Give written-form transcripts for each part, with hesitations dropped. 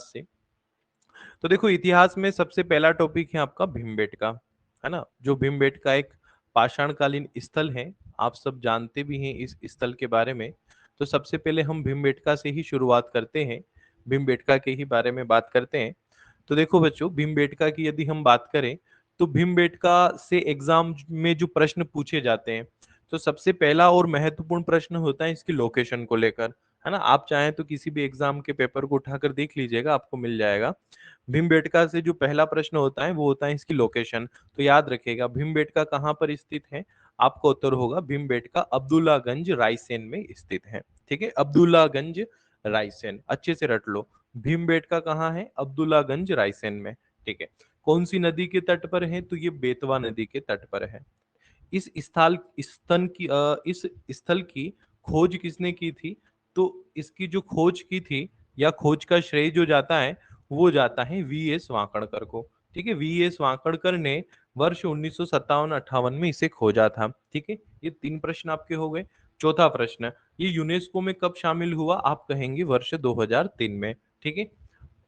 से। तो देखो इतिहास में सबसे पहला टॉपिक है आपका भीमबेटका, है ना, जो भीमबेटका एक पाषाणकालीन स्थल है। आप सब जानते भी हैं इस स्थल के बारे में। तो सबसे पहले हम भीमबेटका से ही शुरुआत करते हैं, भीमबेटका के ही बारे में बात करते हैं। तो देखो बच्चों, भीमबेटका की यदि हम बात करें तो भीमबेटका से एग्जाम में जो प्रश्न पूछे जाते हैं, तो सबसे पहला और महत्वपूर्ण प्रश्न होता है इसकी लोकेशन को लेकर, है ना। आप चाहें तो किसी भी एग्जाम के पेपर को उठाकर देख लीजिएगा, आपको मिल जाएगा। भीमबेटका से जो पहला प्रश्न होता है वो होता है इसकी लोकेशन। तो याद रखिएगा भीमबेटका कहाँ पर स्थित है। आपका उत्तर होगा भीमबेटका अब्दुल्लागंज रायसेन में स्थित है। ठीक है, अब्दुल्लागंज रायसेन, अच्छे से रट लो। भीमबेटका कहाँ है? अब्दुल्लागंज रायसेन में। ठीक है, कौन सी नदी के तट पर है? तो ये बेतवा नदी के तट पर है। इस स्थल की खोज किसने की थी? तो इसकी जो खोज की थी या खोज का श्रेय जो जाता है वो जाता है वी.एस. वाकड़कर को। ठीक है, वी.एस. वाकड़कर ने वर्ष 1957-58 में इसे खोजा था। ठीक है, ये 3 प्रश्न आपके हो गए। चौथा प्रश्न, ये यूनेस्को में कब शामिल हुआ? आप कहेंगे वर्ष 2003 में। ठीक है,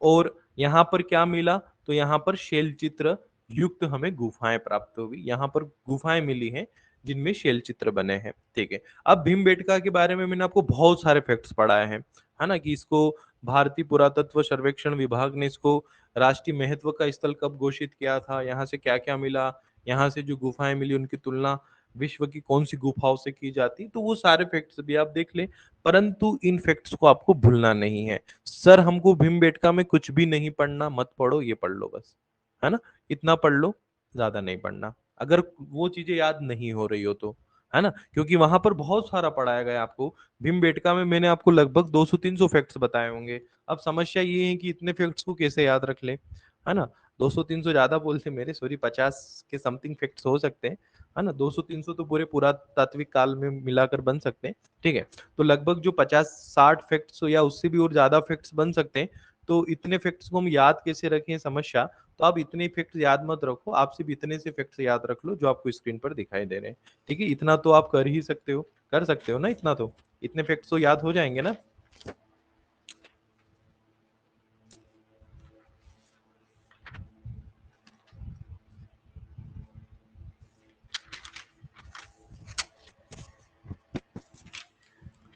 और यहाँ पर क्या मिला? तो यहाँ पर शैल चित्र युक्त हमें गुफाएं प्राप्त हुई। यहाँ पर गुफाएं मिली हैं जिनमें शैल चित्र बने हैं। ठीक है, अब भीमबेटका के बारे में मैंने आपको बहुत सारे फैक्ट्स पढ़ाए हैं, है ना, कि इसको भारतीय पुरातत्व सर्वेक्षण विभाग ने इसको राष्ट्रीय महत्व का स्थल कब घोषित किया था, यहाँ से क्या क्या मिला, यहाँ से जो गुफाएं मिली उनकी तुलना विश्व की कौन सी गुफाओं से की जाती, तो वो सारे फैक्ट्स भी आप देख लें। परंतु इन फैक्ट्स को आपको भूलना नहीं है। सर हमको भीमबेटका में कुछ भी नहीं पढ़ना, मत पढ़ो, ये पढ़ लो बस, है ना, इतना पढ़ लो, ज्यादा नहीं पढ़ना, अगर वो चीजें याद नहीं हो रही हो तो, है ना, क्योंकि वहां पर बहुत सारा पढ़ाया गया आपको। भीमबेटका में मैंने आपको लगभग 200-300 फैक्ट्स बताए होंगे। अब समस्या ये है कि इतने फैक्ट्स को कैसे याद रख ले, है ना। 200-300 ज्यादा बोलते मेरे, सॉरी, 50 के समथिंग फैक्ट्स हो सकते हैं, है ना। 200-300 तो पूरे पुरातात्विक काल में मिलाकर बन सकते हैं। ठीक है, तो लगभग जो 50-60 फैक्ट्स या उससे भी और ज्यादा फैक्ट्स बन सकते हैं। तो इतने फैक्ट्स को हम याद कैसे रखें, समस्या। तो आप इतने फैक्ट्स याद मत रखो, आप सिर्फ इतने से फैक्ट्स याद रख लो जो आपको स्क्रीन पर दिखाई दे रहे हैं। ठीक है, इतना तो आप कर ही सकते हो, कर सकते हो ना, इतना तो, इतने फैक्ट्स तो याद हो जाएंगे ना।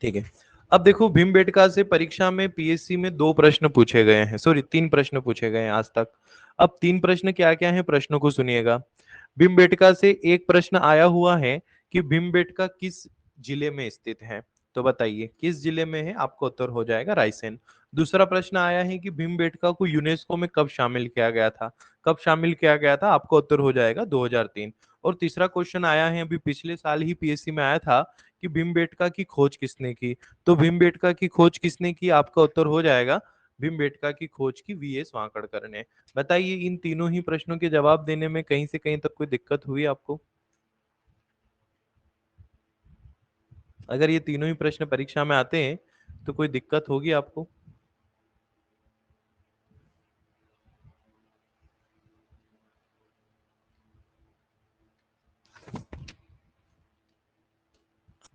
ठीक है, अब देखो भीमबेटका से परीक्षा में पीएससी में 2 प्रश्न पूछे गए हैं, सॉरी 3 प्रश्न पूछे गए हैं आज तक। अब 3 प्रश्न क्या क्या है, प्रश्नों को सुनिएगा। भीमबेटका से एक प्रश्न आया हुआ है कि भीमबेटका किस जिले में स्थित है। तो बताइए किस जिले में है, आपका उत्तर हो जाएगा रायसेन। दूसरा प्रश्न आया है कि भीमबेटका को यूनेस्को में कब शामिल किया गया था। कब शामिल किया गया था, आपका उत्तर हो जाएगा 2003। और तीसरा क्वेश्चन आया है, अभी पिछले साल ही पीएससी में आया था, कि भीमबेटका की खोज किसने की। तो भीमबेटका की खोज किसने की, आपका उत्तर हो जाएगा भीमबेटका की खोज की वी.एस. वाकड़कर ने। बताइए इन तीनों ही प्रश्नों के जवाब देने में कहीं से कहीं तक कोई दिक्कत हुई आपको? अगर ये तीनों ही प्रश्न परीक्षा में आते हैं तो कोई दिक्कत होगी आपको?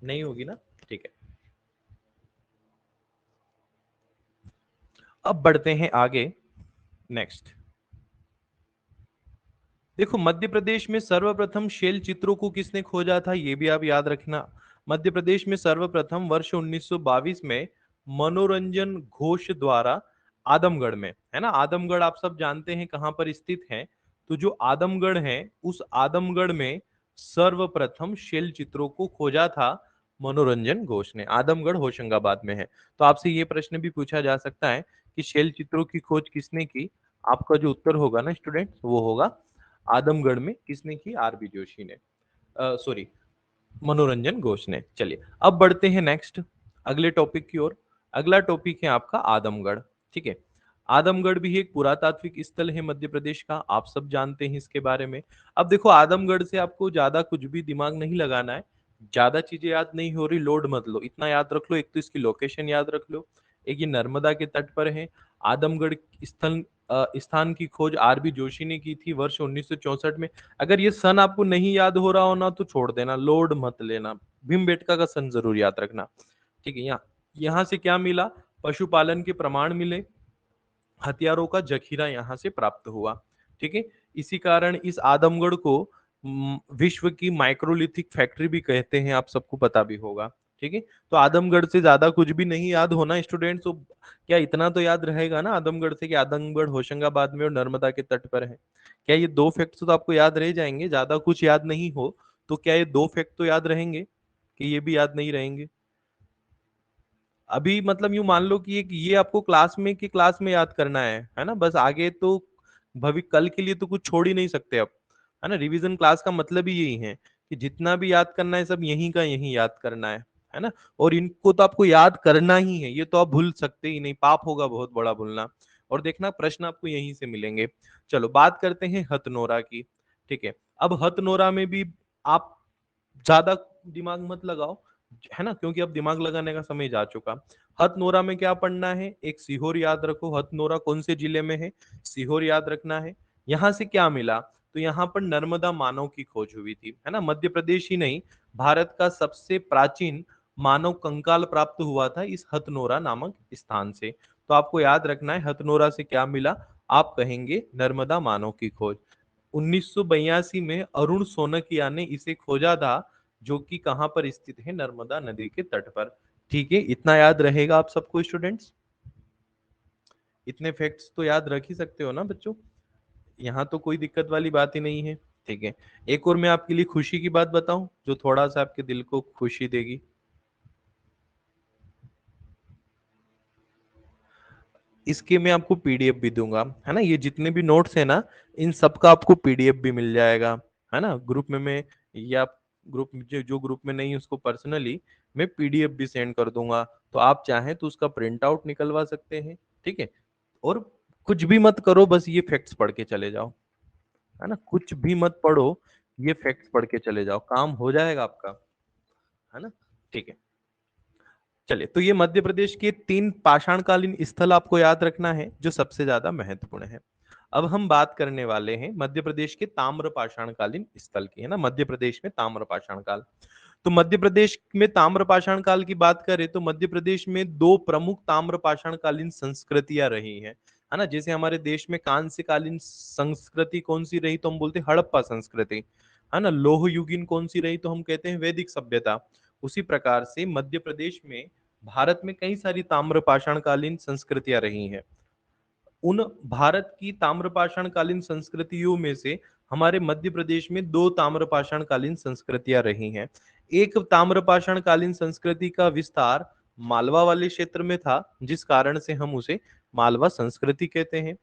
नहीं होगी ना। ठीक है, अब बढ़ते हैं आगे। नेक्स्ट, देखो मध्य प्रदेश में सर्वप्रथम शैल चित्रों को किसने खोजा था, ये भी आप याद रखना। मध्य प्रदेश में सर्वप्रथम वर्ष 1922 में मनोरंजन घोष द्वारा आदमगढ़ में, है ना, आदमगढ़ आप सब जानते हैं कहां पर स्थित है। तो जो आदमगढ़ है उस आदमगढ़ में सर्वप्रथम शैल चित्रों को खोजा था मनोरंजन घोष ने। आदमगढ़ होशंगाबाद में है। तो आपसे ये प्रश्न भी पूछा जा सकता है कि शैल चित्रों की खोज किसने की। आपका जो उत्तर होगा ना स्टूडेंट, वो होगा आदमगढ़ में। किसने की? आरबी जोशी ने, सॉरी, मनोरंजन घोष ने। चलिए अब बढ़ते हैं नेक्स्ट, अगले टॉपिक की ओर। अगला टॉपिक है आपका आदमगढ़। ठीक है, आदमगढ़ भी एक पुरातात्विक स्थल है मध्य प्रदेश का, आप सब जानते हैं इसके बारे में। अब देखो आदमगढ़ से आपको ज्यादा कुछ भी दिमाग नहीं लगाना है, ज्यादा चीजें याद नहीं हो रही, लोड मत लो, इतना याद रख लो, एक तो इसकी लोकेशन याद रख लो, एक ये नर्मदा के तट पर है। आदमगढ़ स्थल स्थान की खोज आरबी जोशी ने की थी वर्ष 1964 में। अगर ये सन आपको नहीं याद हो रहा हो ना तो छोड़ देना, लोड मत लेना, भीमबेटका का सन जरूर याद रखना। ठीक है, यहाँ यहाँ से क्या मिला? पशुपालन के प्रमाण मिले, हथियारों का जखीरा यहाँ से प्राप्त हुआ। ठीक है, इसी कारण इस आदमगढ़ को विश्व की माइक्रोलिथिक फैक्ट्री भी कहते हैं, आप सबको पता भी होगा। ठीक है, तो आदमगढ़ से ज्यादा कुछ भी नहीं याद होना स्टूडेंट्स, तो क्या इतना तो याद रहेगा ना आदमगढ़ से कि आदमगढ़ होशंगाबाद में और नर्मदा के तट पर है। क्या ये दो फैक्ट्स तो आपको याद रह जाएंगे, ज्यादा कुछ याद नहीं हो तो क्या ये दो फैक्ट तो याद रहेंगे कि ये भी याद नहीं रहेंगे? अभी मतलब यूं मान लो कि ये आपको क्लास में याद करना है ना, बस आगे तो भवि कल के लिए तो कुछ छोड़ ही नहीं सकते अब, है ना। रिवीजन क्लास का मतलब ही यही है कि जितना भी याद करना है सब यहीं का यहीं याद करना है ना। और इनको तो आपको याद करना ही है, ये तो आप भूल सकते ही नहीं, पाप होगा बहुत बड़ा भूलना। और देखना प्रश्न आपको यहीं से मिलेंगे। चलो बात करते हैं हथनोरा की। ठीक है, अब हथनोरा में भी आप ज्यादा दिमाग मत लगाओ, है ना, क्योंकि अब दिमाग लगाने का समय जा चुका। हथनोरा में क्या पढ़ना है, एक सीहोर याद रखो। हथनोरा कौन से जिले में है, सीहोर याद रखना है। यहाँ से क्या मिला, तो यहाँ पर नर्मदा मानव की खोज हुई थी, है ना। मध्य प्रदेश ही नहीं, भारत का सबसे प्राचीन मानव कंकाल प्राप्त हुआ था इस हथनोरा नामक स्थान से। तो आपको याद रखना है हथनोरा से क्या मिला, आप कहेंगे नर्मदा मानव की खोज। 1982 में अरुण सोनकिया ने इसे खोजा था, जो कि कहां पर स्थित है, नर्मदा नदी के तट पर। ठीक है, इतना याद रहेगा आप सबको स्टूडेंट्स, इतने फैक्ट्स तो याद रख ही सकते हो ना बच्चों, यहाँ तो कोई दिक्कत वाली बात ही नहीं है। ठीक है, एक और मैं आपके लिए खुशी की बात बताऊं जो थोड़ा सा आपके दिल को खुशी देगी। इसके मैं आपको पीडीएफ भी दूंगा, है ना। ये जितने भी नोट्स है ना, इन सब का आपको पीडीएफ भी मिल जाएगा, है ना। ग्रुप में मैं, या ग्रुप जो ग्रुप में नहीं उसको पर्सनली मैं पीडीएफ भी सेंड कर दूंगा, तो आप चाहें तो उसका प्रिंट आउट निकलवा सकते हैं। ठीक है, और कुछ भी मत करो, बस ये फैक्ट्स पढ़ के चले जाओ, है ना, कुछ भी मत पढ़ो, ये फैक्ट्स पढ़ के चले जाओ, काम हो जाएगा आपका, है ना। ठीक है, चलिए, तो ये मध्य प्रदेश के 3 पाषाणकालीन स्थल आपको याद रखना है जो सबसे ज्यादा महत्वपूर्ण है। अब हम बात करने वाले हैं मध्य प्रदेश के ताम्र पाषाणकालीन स्थल की, है ना। मध्य प्रदेश में ताम्र पाषाण काल, तो मध्य प्रदेश में ताम्र पाषाण काल की बात करें तो मध्य प्रदेश में 2 प्रमुख ताम्र पाषाणकालीन संस्कृतियां रही हैं, है ना। जैसे हमारे देश में कांस्यकालीन संस्कृति कौन सी रही, तो हम बोलते हैं हड़प्पा संस्कृति, है ना। लोह युगीन कौन सी रही, तो हम कहते हैं वैदिक सभ्यता। उसी प्रकार से मध्य प्रदेश में भारत में कई सारी ताम्र पाषाणकालीन संस्कृतियां रही हैं। उन भारत की ताम्रपाषाण कालीन संस्कृतियों में से हमारे मध्य प्रदेश में 2 ताम्रपाषाण कालीन संस्कृतियां रही हैं। एक ताम्रपाषाण कालीन संस्कृति का विस्तार मालवा वाले क्षेत्र में था, जिस कारण से हम उसे मालवा संस्कृति कहते हैं।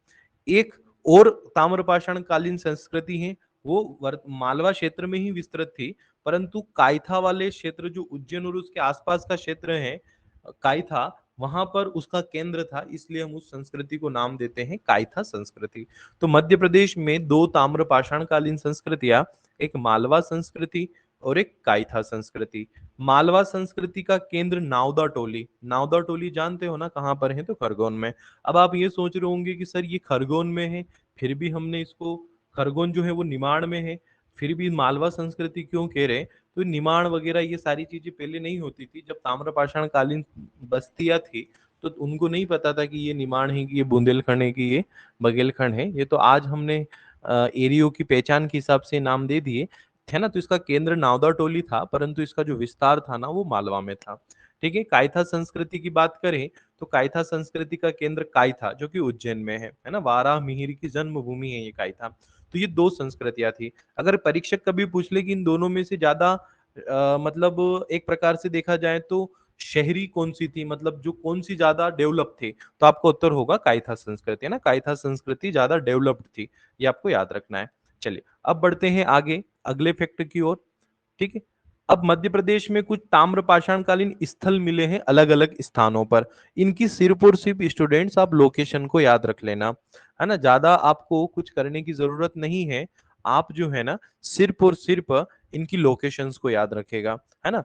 एक और ताम्रपाषाण कालीन संस्कृति है, वो मालवा क्षेत्र में ही विस्तृत थी, परंतु कायथा वाले क्षेत्र जो उज्जैन और उसके आसपास का क्षेत्र है, कायथा, वहां पर उसका केंद्र था, इसलिए हम उस संस्कृति को नाम देते हैं कायथा संस्कृति। तो मध्य प्रदेश में 2 ताम्र पाषाणकालीन संस्कृतियां, एक मालवा संस्कृति और एक कायथा संस्कृति। मालवा संस्कृति का केंद्र नावदा टोली, नावदा टोली जानते हो ना कहाँ पर है, तो खरगोन में। अब आप ये सोच रहे होंगे कि सर ये खरगोन में है, फिर भी हमने इसको, खरगोन जो है वो निमाड़ में है, फिर भी मालवा संस्कृति क्यों कह रहे हैं? तो निमाड़ वगैरह ये सारी चीजें पहले नहीं होती थी, जब ताम्रपाषाण कालीन बस्तियां थी तो उनको नहीं पता था कि ये निमाड़ है, कि ये बुंदेलखंड है, कि ये बघेलखंड है। ये तो आज हमने एरियो की पहचान के हिसाब से नाम दे दिए, है ना। तो इसका केंद्र नावदा टोली था, परंतु इसका जो विस्तार था ना वो मालवा में था। ठीक है, कायथा संस्कृति की बात करें तो कायथा संस्कृति का केंद्र कायथा जो कि उज्जैन में है ना। वाराह मिहिर की जन्मभूमि है ये कायथा। तो ये 2 संस्कृतियां थी। अगर परीक्षक कभी पूछ ले कि इन दोनों में से ज्यादा मतलब एक प्रकार से देखा जाए तो शहरी कौन सी थी, मतलब जो कौन सी ज्यादा डेवलप थी, तो आपका उत्तर होगा कायथा संस्कृति, है ना। कायथा संस्कृति ज्यादा डेवलप्ड थी, ये आपको याद रखना है। चलिए, अब बढ़ते हैं आगे अगले फैक्ट की ओर। ठीक है, अब मध्य प्रदेश में कुछ ताम्र पाषाणकालीन स्थल मिले हैं अलग अलग स्थानों पर। इनकी सिर्फ और सिर्फ स्टूडेंट्स आप लोकेशन को याद रख लेना, है ना। ज्यादा आपको कुछ करने की जरूरत नहीं है, आप जो है ना सिर्फ और सिर्फ इनकी लोकेशंस को याद रखेगा, है ना।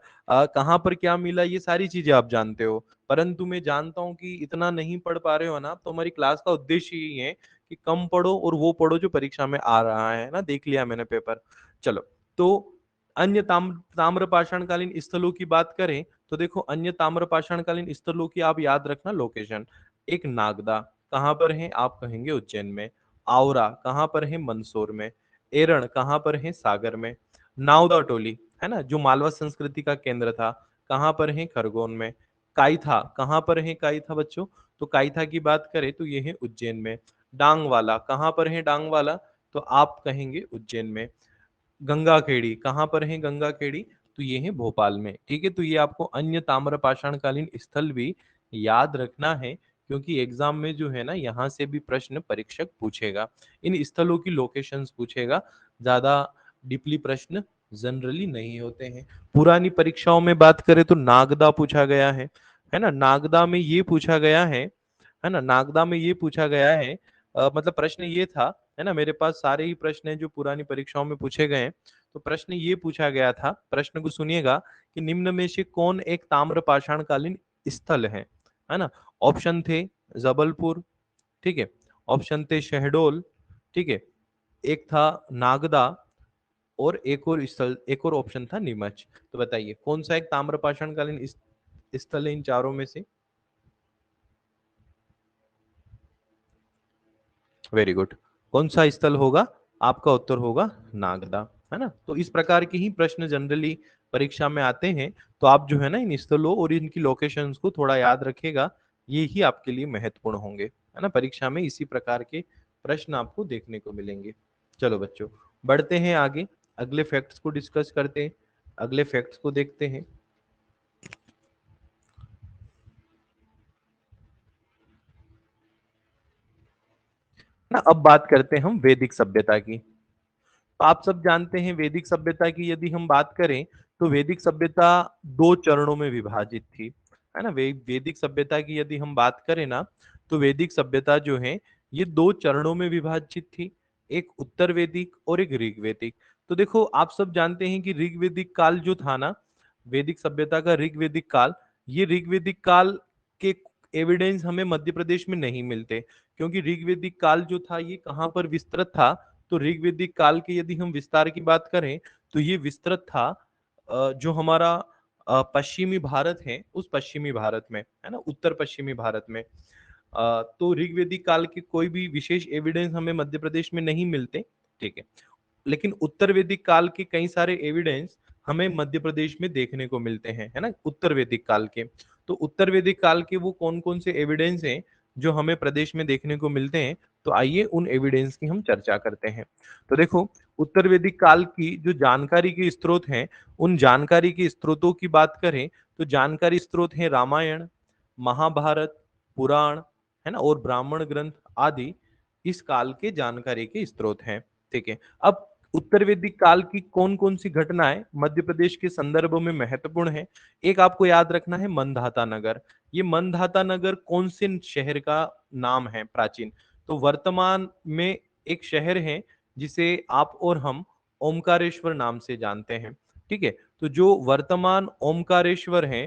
कहाँ पर क्या मिला ये सारी चीजें आप जानते हो, परंतु मैं जानता हूं कि इतना नहीं पढ़ पा रहे हो ना, तो हमारी क्लास का उद्देश्य यही है कि कम पढ़ो और वो पढ़ो जो परीक्षा में आ रहा है ना। देख लिया मैंने पेपर। चलो, तो अन्य ताम्र पाषाणकालीन स्थलों की बात करें तो देखो, अन्य ताम्र पाषाणकालीन स्थलों की आप याद रखना लोकेशन। एक नागदा, कहाँ पर है, आप कहेंगे उज्जैन में। आवरा कहाँ पर है, मंदसौर में। एरण कहाँ पर है, सागर में। नावदा टोली है ना, जो मालवा संस्कृति का केंद्र था, कहाँ पर है, खरगोन में। काइथा कहाँ पर है, काइथा बच्चों, तो काइथा की बात करें तो ये है उज्जैन में। डांगवाला कहाँ पर है, डांगवाला, तो आप कहेंगे उज्जैन में। गंगा खेड़ी कहाँ पर है, गंगा खेड़ी, तो ये है भोपाल में। ठीक है, तो ये आपको अन्य ताम्र पाषाणकालीन स्थल भी याद रखना है, क्योंकि एग्जाम में जो है ना, यहाँ से भी प्रश्न परीक्षक पूछेगा, इन स्थलों की लोकेशंस पूछेगा, ज्यादा डीपली प्रश्न जनरली नहीं होते हैं। पुरानी परीक्षाओं में बात करें तो नागदा पूछा गया है ना, नागदा में ये पूछा गया है ना, नागदा में ये पूछा गया है, मतलब प्रश्न ये था, है ना, मेरे पास सारे ही प्रश्न हैं जो पुरानी परीक्षाओं में पूछे गए हैं। तो प्रश्न ये पूछा गया था, प्रश्न को सुनिएगा, कि निम्न में से कौन एक ताम्र पाषाणकालीन स्थल है ना। ऑप्शन थे जबलपुर, ठीक है, ऑप्शन थे शहडोल, ठीक है, एक था नागदा, और एक और स्थल, एक और ऑप्शन था नीमच। तो बताइए कौन सा एक ताम्र पाषाणकालीन स्थल है इन चारों में से। वेरी गुड, कौन सा स्थल होगा, आपका उत्तर होगा नागदा, है ना। तो इस प्रकार के ही प्रश्न जनरली परीक्षा में आते हैं, तो आप जो है ना इन स्थलों और इनकी लोकेशंस को थोड़ा याद रखेगा, ये ही आपके लिए महत्वपूर्ण होंगे, है ना। परीक्षा में इसी प्रकार के प्रश्न आपको देखने को मिलेंगे। चलो बच्चों, बढ़ते हैं आगे, अगले फैक्ट्स को डिस्कस करते हैं, अगले फैक्ट्स को देखते हैं ना। अब बात करते हैं हम वैदिक सभ्यता की। तो आप सब जानते हैं वैदिक सभ्यता की यदि हम बात करें, तो वैदिक सभ्यता दो चरणों में विभाजित थी, है ना। वैदिक सभ्यता की यदि हम बात करें ना, तो वैदिक सभ्यता जो है ये दो चरणों में विभाजित थी, एक उत्तर वैदिक और एक ऋग्वैदिक। तो देखो आप सब जानते हैं कि ऋग्वैदिक काल जो था ना, वैदिक सभ्यता का ऋग्वैदिक काल, ये ऋग्वैदिक काल के एविडेंस हमें मध्य प्रदेश में नहीं मिलते, क्योंकि ऋग्वैदिक काल जो था ये कहाँ पर विस्तृत था, तो ऋग्वैदिक काल के यदि हम विस्तार की बात करें, तो ये विस्तृत था जो हमारा पश्चिमी भारत है, उस पश्चिमी भारत में, है ना, उत्तर पश्चिमी भारत में। तो ऋग्वैदिक काल के कोई भी विशेष एविडेंस हमें मध्य प्रदेश में नहीं मिलते, ठीक है। लेकिन उत्तर वैदिक काल के कई सारे एविडेंस हमें मध्य प्रदेश में देखने को मिलते हैं, है ना, उत्तर वैदिक काल के। तो उत्तर वैदिक काल के वो कौन कौन से एविडेंस हैं जो हमें प्रदेश में देखने को मिलते हैं, तो आइए उन एविडेंस की हम चर्चा करते हैं। तो देखो, उत्तर वैदिक काल की जो जानकारी के स्रोत हैं, उन जानकारी के स्रोतों की बात करें, तो जानकारी स्रोत हैं रामायण, महाभारत, पुराण, है ना, और ब्राह्मण ग्रंथ आदि इस काल के जानकारी के स्रोत हैं, ठीक है। अब उत्तर वैदिक काल की कौन कौन सी घटनाएं मध्य प्रदेश के संदर्भ में महत्वपूर्ण है, एक आपको याद रखना है मनधाता नगर। ये मनधाता नगर कौन से शहर का नाम है प्राचीन, तो वर्तमान में एक शहर है जिसे आप और हम ओमकारेश्वर नाम से जानते हैं, ठीक है। तो जो वर्तमान ओमकारेश्वर है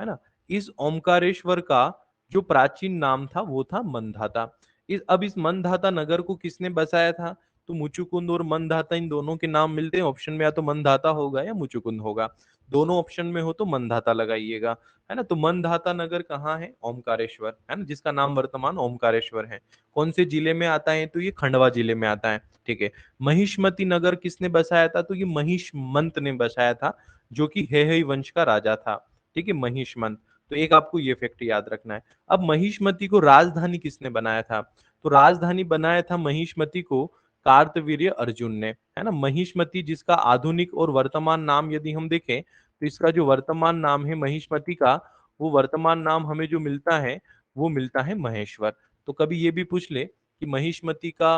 ना, इस ओमकारेश्वर का जो प्राचीन नाम था वो था मंधाता। इस मंधाता नगर को किसने बसाया था, तो मुचुकुंद और मंधाता, इन दोनों के नाम मिलते हैं ऑप्शन में, या तो मंधाता होगा या मुचुकुंद होगा, दोनों ऑप्शन में हो तो मंधाता लगाइएगा, है ना। तो मंधाता नगर कहाँ है, ओमकारेश्वर, है ना, जिसका नाम वर्तमान ओमकारेश्वर है। कौन से जिले में आता है, तो ये खंडवा जिले में आता है, ठीक है। महिष्मती नगर किसने बसाया था, तो ये महिष्मंत ने बसाया था, जो कि हेहई वंश का राजा था, ठीक है, महिष्मंत। तो एक आपको ये फैक्ट याद रखना है। अब महिष्मती को राजधानी किसने बनाया था, तो राजधानी बनाया था महिष्मती को कार्तवीर्य अर्जुन ने, है ना। महिष्मती जिसका आधुनिक और वर्तमान नाम यदि हम देखें, तो इसका जो वर्तमान नाम है महिष्मती का, वो वर्तमान नाम हमें जो मिलता है वो मिलता है महेश्वर। तो कभी ये भी पूछ ले कि महिष्मती का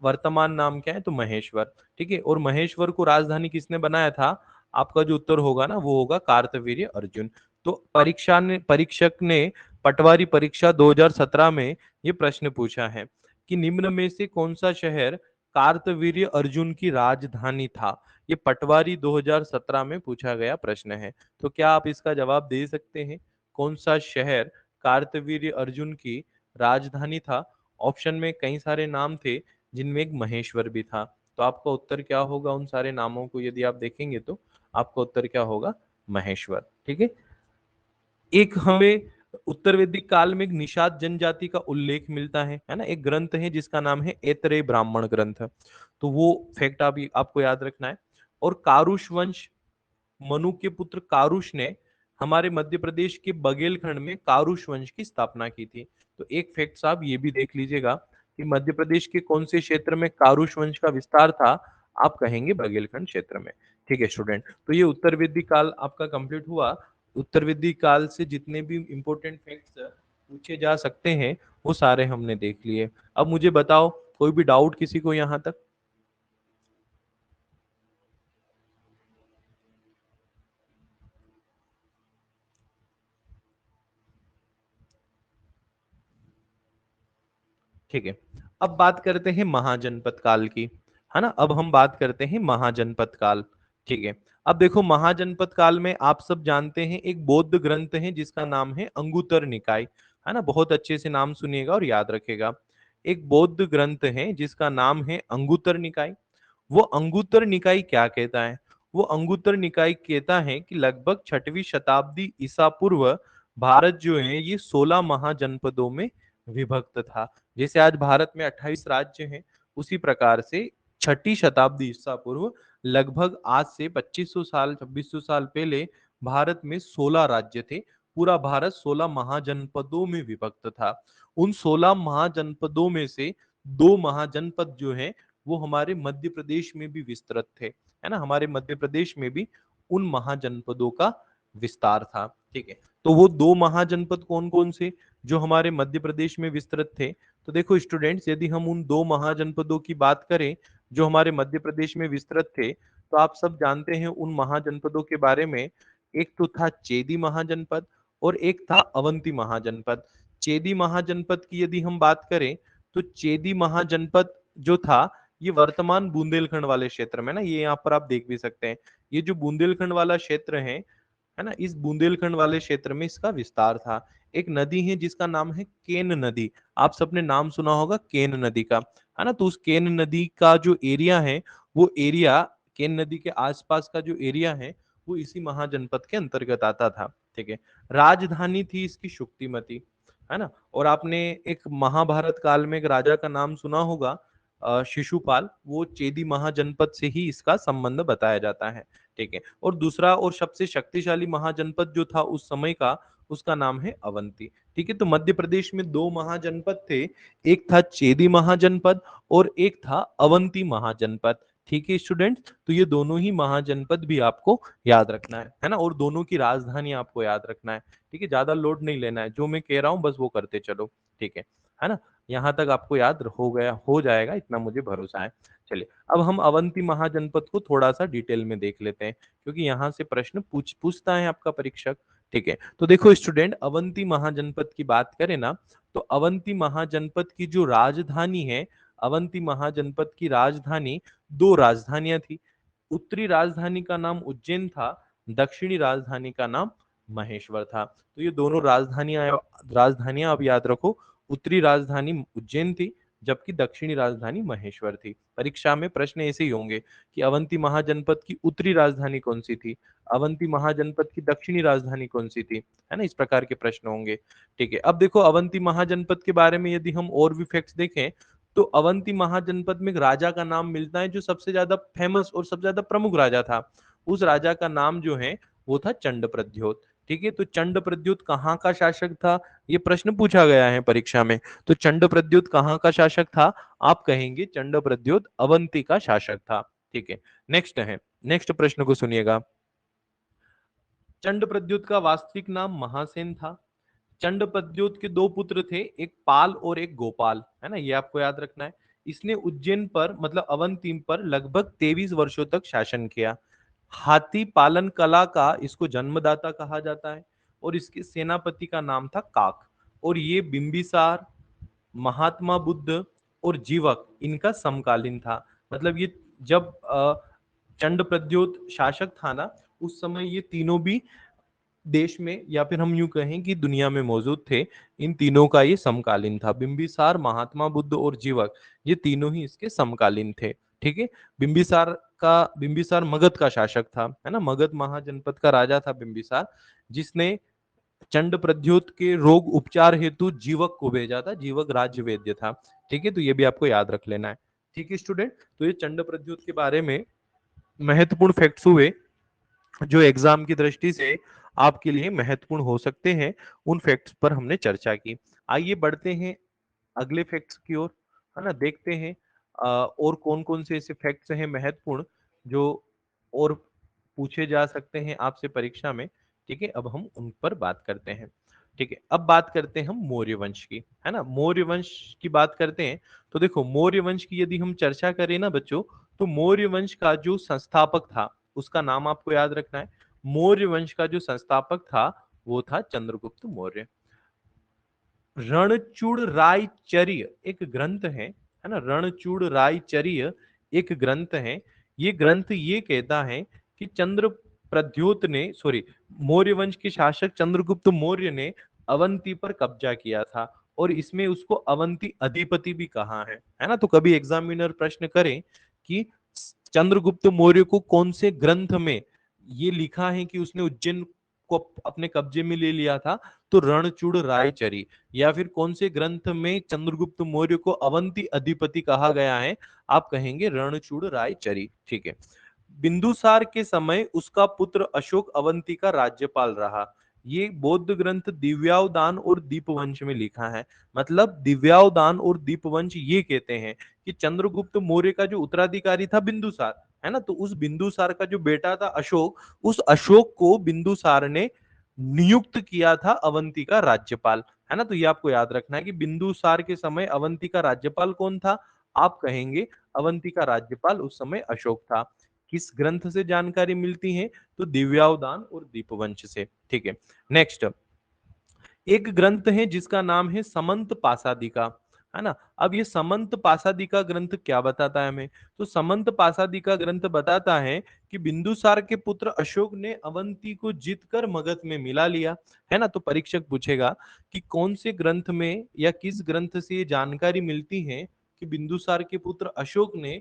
वर्तमान नाम क्या है, तो महेश्वर, ठीक है। और महेश्वर को राजधानी किसने बनाया था, आपका जो उत्तर होगा ना वो होगा कार्तवीर्य अर्जुन। तो परीक्षक ने पटवारी परीक्षा 2017 में ये प्रश्न पूछा है कि निम्न में से कौन सा शहर कार्तवीर्य अर्जुन की राजधानी था। ये पटवारी 2017 में पूछा गया प्रश्न है। तो क्या आप इसका जवाब दे सकते हैं, कौन सा शहर कार्तवीर्य अर्जुन की राजधानी था। ऑप्शन में कई सारे नाम थे, जिनमें एक महेश्वर भी था। तो आपका उत्तर क्या होगा, उन सारे नामों को यदि आप देखेंगे तो आपका उत्तर क्या होगा, महेश्वर, ठीक है। एक हमें उत्तर वैदिक काल में एक निषाद जनजाति का उल्लेख मिलता है ना। एक ग्रंथ है जिसका नाम है ऐतरेय ब्राह्मण ग्रंथ, तो वो फैक्ट आपको याद रखना है। और कारुष वंश, मनु के पुत्र कारुष ने हमारे मध्य प्रदेश के बघेलखंड में कारुष वंश की स्थापना की थी। तो एक फैक्ट साहब ये भी देख लीजिएगा कि मध्य प्रदेश के कौन से क्षेत्र में कारुष वंश का विस्तार था, आप कहेंगे बघेलखंड क्षेत्र में। ठीक है स्टूडेंट, तो ये उत्तर वैदिक काल आपका कंप्लीट हुआ। उत्तर वैदिक काल से जितने भी इंपॉर्टेंट फैक्ट्स पूछे जा सकते हैं वो सारे हमने देख लिए। अब मुझे बताओ कोई भी डाउट किसी को यहाँ तक? ठीक है, अब बात करते हैं महाजनपद काल की, है ना। अब हम बात करते हैं महाजनपद काल। ठीक है, अब देखो महाजनपद काल में आप सब जानते हैं एक बौद्ध ग्रंथ है जिसका नाम है अंगुत्तर निकाय, है ना। बहुत अच्छे से नाम सुनिएगा और याद रखेगा। एक बौद्ध ग्रंथ है जिसका नाम है अंगुत्तर निकाय। वो अंगुत्तर निकाय क्या कहता है? वो अंगुत्तर निकाय कहता है कि लगभग 6वीं शताब्दी ईसा पूर्व भारत जो है ये 16 महाजनपदों में विभक्त था। जैसे आज भारत में 28 राज्य हैं, उसी प्रकार से 6ठी शताब्दी ईसा पूर्व लगभग आज से 2500 साल 2600 साल पहले भारत में 16 राज्य थे। पूरा भारत 16 महाजनपदों में विभक्त था। उन 16 महाजनपदों में से दो महाजनपद जो है वो हमारे मध्य प्रदेश में भी विस्तृत थे, है ना। हमारे मध्य प्रदेश में भी उन महाजनपदों का विस्तार था। ठीक है, तो वो दो महाजनपद कौन कौन से जो हमारे मध्य प्रदेश में विस्तृत थे? तो देखो स्टूडेंट्स, यदि हम उन दो महाजनपदों की बात करें जो हमारे मध्य प्रदेश में विस्तृत थे, तो आप सब जानते हैं उन महाजनपदों के बारे में। एक तो था चेदी महाजनपद और एक था अवंती महाजनपद। चेदी महाजनपद की यदि हम बात करें तो चेदी महाजनपद जो था ये वर्तमान बुंदेलखंड वाले क्षेत्र में ना, ये यहाँ पर आप देख भी सकते हैं। ये जो बुंदेलखंड वाला क्षेत्र है ना, इस बुंदेलखंड वाले क्षेत्र में इसका विस्तार था। एक नदी है जिसका नाम है केन नदी, आप सबने नाम सुना होगा केन नदी का, है ना। तो उस केन नदी का जो एरिया है वो एरिया, केन नदी के आसपास का जो एरिया है वो इसी महाजनपद के अंतर्गत आता था। ठीक है, राजधानी थी इसकी शुक्तिमती, है ना। और आपने एक महाभारत काल में एक राजा का नाम सुना होगा शिशुपाल, वो चेदी महाजनपद से ही इसका संबंध बताया जाता है। ठीक है, और दूसरा और सबसे शक्तिशाली महाजनपद जो था उस समय का, उसका नाम है अवंती। ठीक है, तो मध्य प्रदेश में दो महाजनपद थे, एक था चेदी महाजनपद और एक था अवंती महाजनपद। ठीक है स्टूडेंट, तो ये दोनों ही महाजनपद भी आपको याद रखना है ना। और दोनों की राजधानी आपको याद रखना है। ठीक है, ज्यादा लोड नहीं लेना है, जो मैं कह रहा हूँ बस वो करते चलो। ठीक है ना। यहाँ तक आपको याद हो गया, हो जाएगा, इतना मुझे भरोसा है। चलिए, अब हम अवंती महाजनपद को थोड़ा सा डिटेल में देख लेते हैं, क्योंकि यहाँ से प्रश्न पूछता है आपका परीक्षक। ठीक है, तो देखो स्टूडेंट, अवंती महाजनपद की बात करें ना, तो अवंती महाजनपद की जो राजधानी है, अवंती महाजनपद की राजधानी, दो राजधानियां थी। उत्तरी राजधानी का नाम उज्जैन था, दक्षिणी राजधानी का नाम महेश्वर था। तो ये दोनों राजधानियां आप याद रखो। उत्तरी राजधानी उज्जैन थी, जबकि दक्षिणी राजधानी महेश्वर थी। परीक्षा में प्रश्न ऐसे ही होंगे कि अवंती महाजनपद की उत्तरी राजधानी कौन सी थी, अवंती महाजनपद की दक्षिणी राजधानी कौन सी थी, है ना। इस प्रकार के प्रश्न होंगे। ठीक है, अब देखो अवंती महाजनपद के बारे में यदि हम और भी फैक्ट्स देखें, तो अवंती महाजनपद में एक राजा का नाम मिलता है जो सबसे ज्यादा फेमस और सबसे ज्यादा प्रमुख राजा था। उस राजा का नाम जो है वो था चंड प्रद्योत। ठीक है, तो चंड प्रद्योत कहाँ का शासक था, ये प्रश्न पूछा गया है परीक्षा में। तो चंड प्रद्योत कहाँ का शासक था? आप कहेंगे चंड प्रद्योत अवंती का शासक था। ठीक है, नेक्स्ट प्रश्न को सुनिएगा। चंड प्रद्योत का वास्तविक नाम महासेन था। चंड प्रद्योत के दो पुत्र थे, एक पाल और एक गोपाल, है ना, ये आपको याद रखना है। इसने उज्जैन पर मतलब अवंती पर लगभग 23 वर्षों तक शासन किया। हाथी पालन कला का इसको जन्मदाता कहा जाता है। और इसके सेनापति का नाम था काक। और ये बिंबिसार, महात्मा बुद्ध और जीवक इनका समकालीन था। मतलब ये जब चंड प्रद्योत शासक था ना, उस समय ये तीनों भी देश में, या फिर हम यूं कहें कि दुनिया में मौजूद थे। इन तीनों का ये समकालीन था, बिंबिसार, महात्मा बुद्ध और जीवक, ये तीनों ही इसके समकालीन थे। ठीक है, बिंबिसार मगध का शासक था, है ना। मगध महाजनपद का राजा था बिंबिसार, जिसने चंड प्रद्योत के रोग उपचार हेतु जीवक को भेजा था, जीवक राज्य वैद्य था। ठीक है, तो ये भी आपको याद रख लेना है। ठीक है स्टूडेंट, तो ये चंड प्रद्योत के बारे में महत्वपूर्ण फैक्ट्स हुए जो एग्जाम की दृष्टि से आपके लिए महत्वपूर्ण हो सकते हैं। उन फैक्ट्स पर हमने चर्चा की। आइए बढ़ते हैं अगले फैक्ट्स की ओर, है ना। देखते हैं और कौन कौन से ऐसे फैक्ट्स हैं महत्वपूर्ण जो और पूछे जा सकते हैं आपसे परीक्षा में। ठीक है, अब हम उन पर बात करते हैं। ठीक है, अब बात करते हैं हम मौर्य वंश की, है ना। मौर्य वंश की बात करते हैं तो देखो, मौर्य वंश की यदि हम चर्चा करें ना बच्चों, तो मौर्य वंश का जो संस्थापक था उसका नाम आपको याद रखना है। मौर्य वंश का जो संस्थापक था वो था चंद्रगुप्त मौर्य। रणचूड़ रायचर्य एक ग्रंथ है ना। रणचूड़ रायचर्य एक ग्रंथ है। ये ग्रंथ ये कहता है कि चंद्र प्रद्योत ने, सॉरी, मौर्य वंश के शासक चंद्रगुप्त मौर्य ने अवंती पर कब्जा किया था और इसमें उसको अवंती अधिपति भी कहा है ना। तो कभी एग्जामिनर प्रश्न करे कि चंद्रगुप्त मौर्य को कौन से ग्रंथ में ये लिखा है कि उसने उज्जैन को अपने कब्जे में ले लिया था, तो रणचूड़ रायचरी। या फिर कौन से ग्रंथ में चंद्रगुप्त मौर्य को अवंती अधिपति कहा गया है, आप कहेंगे रणचूड़ रायचरी। ठीक है। बिंदुसार के समय उसका पुत्र अशोक अवंती का राज्यपाल रहा। ये बौद्ध ग्रंथ दिव्यावदान और दीपवंश में लिखा है। मतलब दिव्यावदान और दीपवंश ये कहते हैं कि चंद्रगुप्त मौर्य का जो उत्तराधिकारी था बिंदुसार, है ना, तो उस बिंदुसार का जो बेटा था अशोक, उस अशोक को बिंदुसार ने नियुक्त किया था अवंती का राज्यपाल, है ना। तो ये आपको याद रखना है कि बिंदुसार के समय अवंती का राज्यपाल कौन था, आप कहेंगे अवंती का राज्यपाल उस समय अशोक था। किस ग्रंथ से जानकारी मिलती है, तो दिव्यावदान और दीपवंश से। ठीक है, नेक्स्ट एक ग्रंथ है जिसका नाम है समंत पासादिका, है ना। अब ये समंत पासादिका ग्रंथ क्या बताता है हमें, तो समंत पासादिका ग्रंथ बताता है कि बिंदुसार के पुत्र अशोक ने अवंती को जीतकर मगध में मिला लिया, है ना। तो परीक्षक पूछेगा कि कौन से ग्रंथ में या किस ग्रंथ से ये जानकारी मिलती है कि बिंदुसार के पुत्र अशोक ने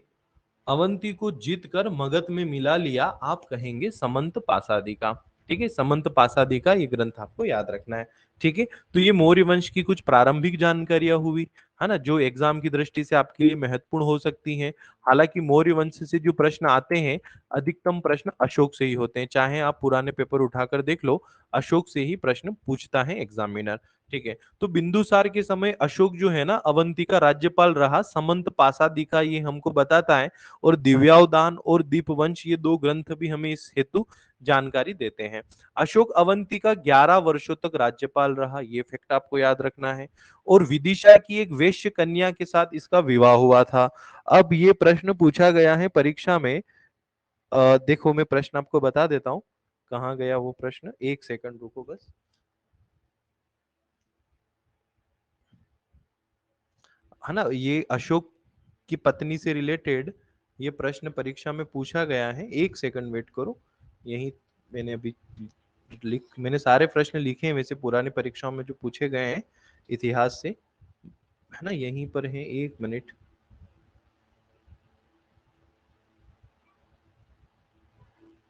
अवंती को जीतकर मगध में मिला लिया, आप कहेंगे समंत पासादी का। ठीक है, समंत पासादी का ये ग्रंथ आपको याद रखना है। ठीक है, तो ये मौर्य वंश की कुछ प्रारंभिक जानकारियां हुई, है ना, जो एग्जाम की दृष्टि से आपके लिए महत्वपूर्ण हो सकती हैं। हालांकि मौर्य वंश से जो प्रश्न आते हैं, अधिकतम प्रश्न अशोक से ही होते हैं। चाहे आप पुराने पेपर उठाकर देख लो, अशोक से ही प्रश्न पूछता है एग्जामिनर। ठीक है, तो बिंदुसार के समय अशोक जो है ना अवंती का राज्यपाल रहा, समंत पासादी का ये हमको बताता है। और दिव्यावदान और दीपवंश ये दो ग्रंथ भी हमें इस हेतु जानकारी देते हैं। अशोक अवंती का 11 वर्षों तक राज्यपाल रहा, ये फैक्ट आपको याद रखना है। और विदिशा की एक वेश्य कन्या के साथ इसका विवाह हुआ था। अब ये प्रश्न पूछा गया है परीक्षा में। देखो मैं प्रश्न आपको बता देता हूँ, कहाँ गया वो प्रश्न, एक सेकंड रुको बस। है ना, ये अशोक की पत्नी से रिलेटेड ये प्रश्न परीक्षा में पूछा गया है। एक सेकंड वेट करो, यही मैंने अभी मैंने सारे प्रश्न लिखे हैं वैसे पुरानी परीक्षाओं में जो पूछे गए हैं इतिहास से, है ना, यहीं पर है, एक मिनट।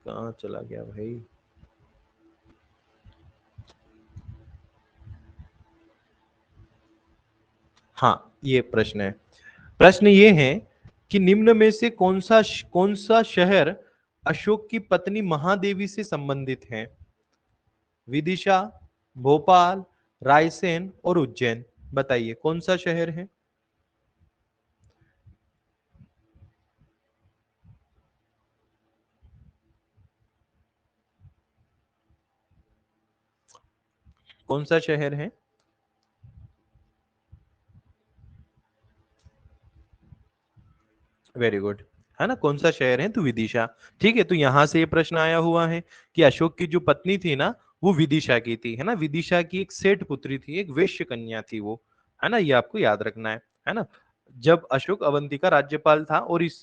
कहाँ चला गया भाई। हाँ, ये प्रश्न है। प्रश्न ये है कि निम्न में से कौन सा शहर अशोक की पत्नी महादेवी से संबंधित है। विदिशा, भोपाल, रायसेन और उज्जैन। बताइए कौन सा शहर है। कौन सा शहर है। वेरी गुड, है ना, कौन सा शहर है, तो विदिशा। ठीक है, तो यहां से ये प्रश्न आया हुआ है कि अशोक की जो पत्नी थी ना वो विदिशा की थी, है ना। विदिशा की एक सेठ पुत्री थी, एक वेश्य कन्या थी वो, है ना, ये आपको याद रखना है ना। जब अशोक अवंती का राज्यपाल था और इस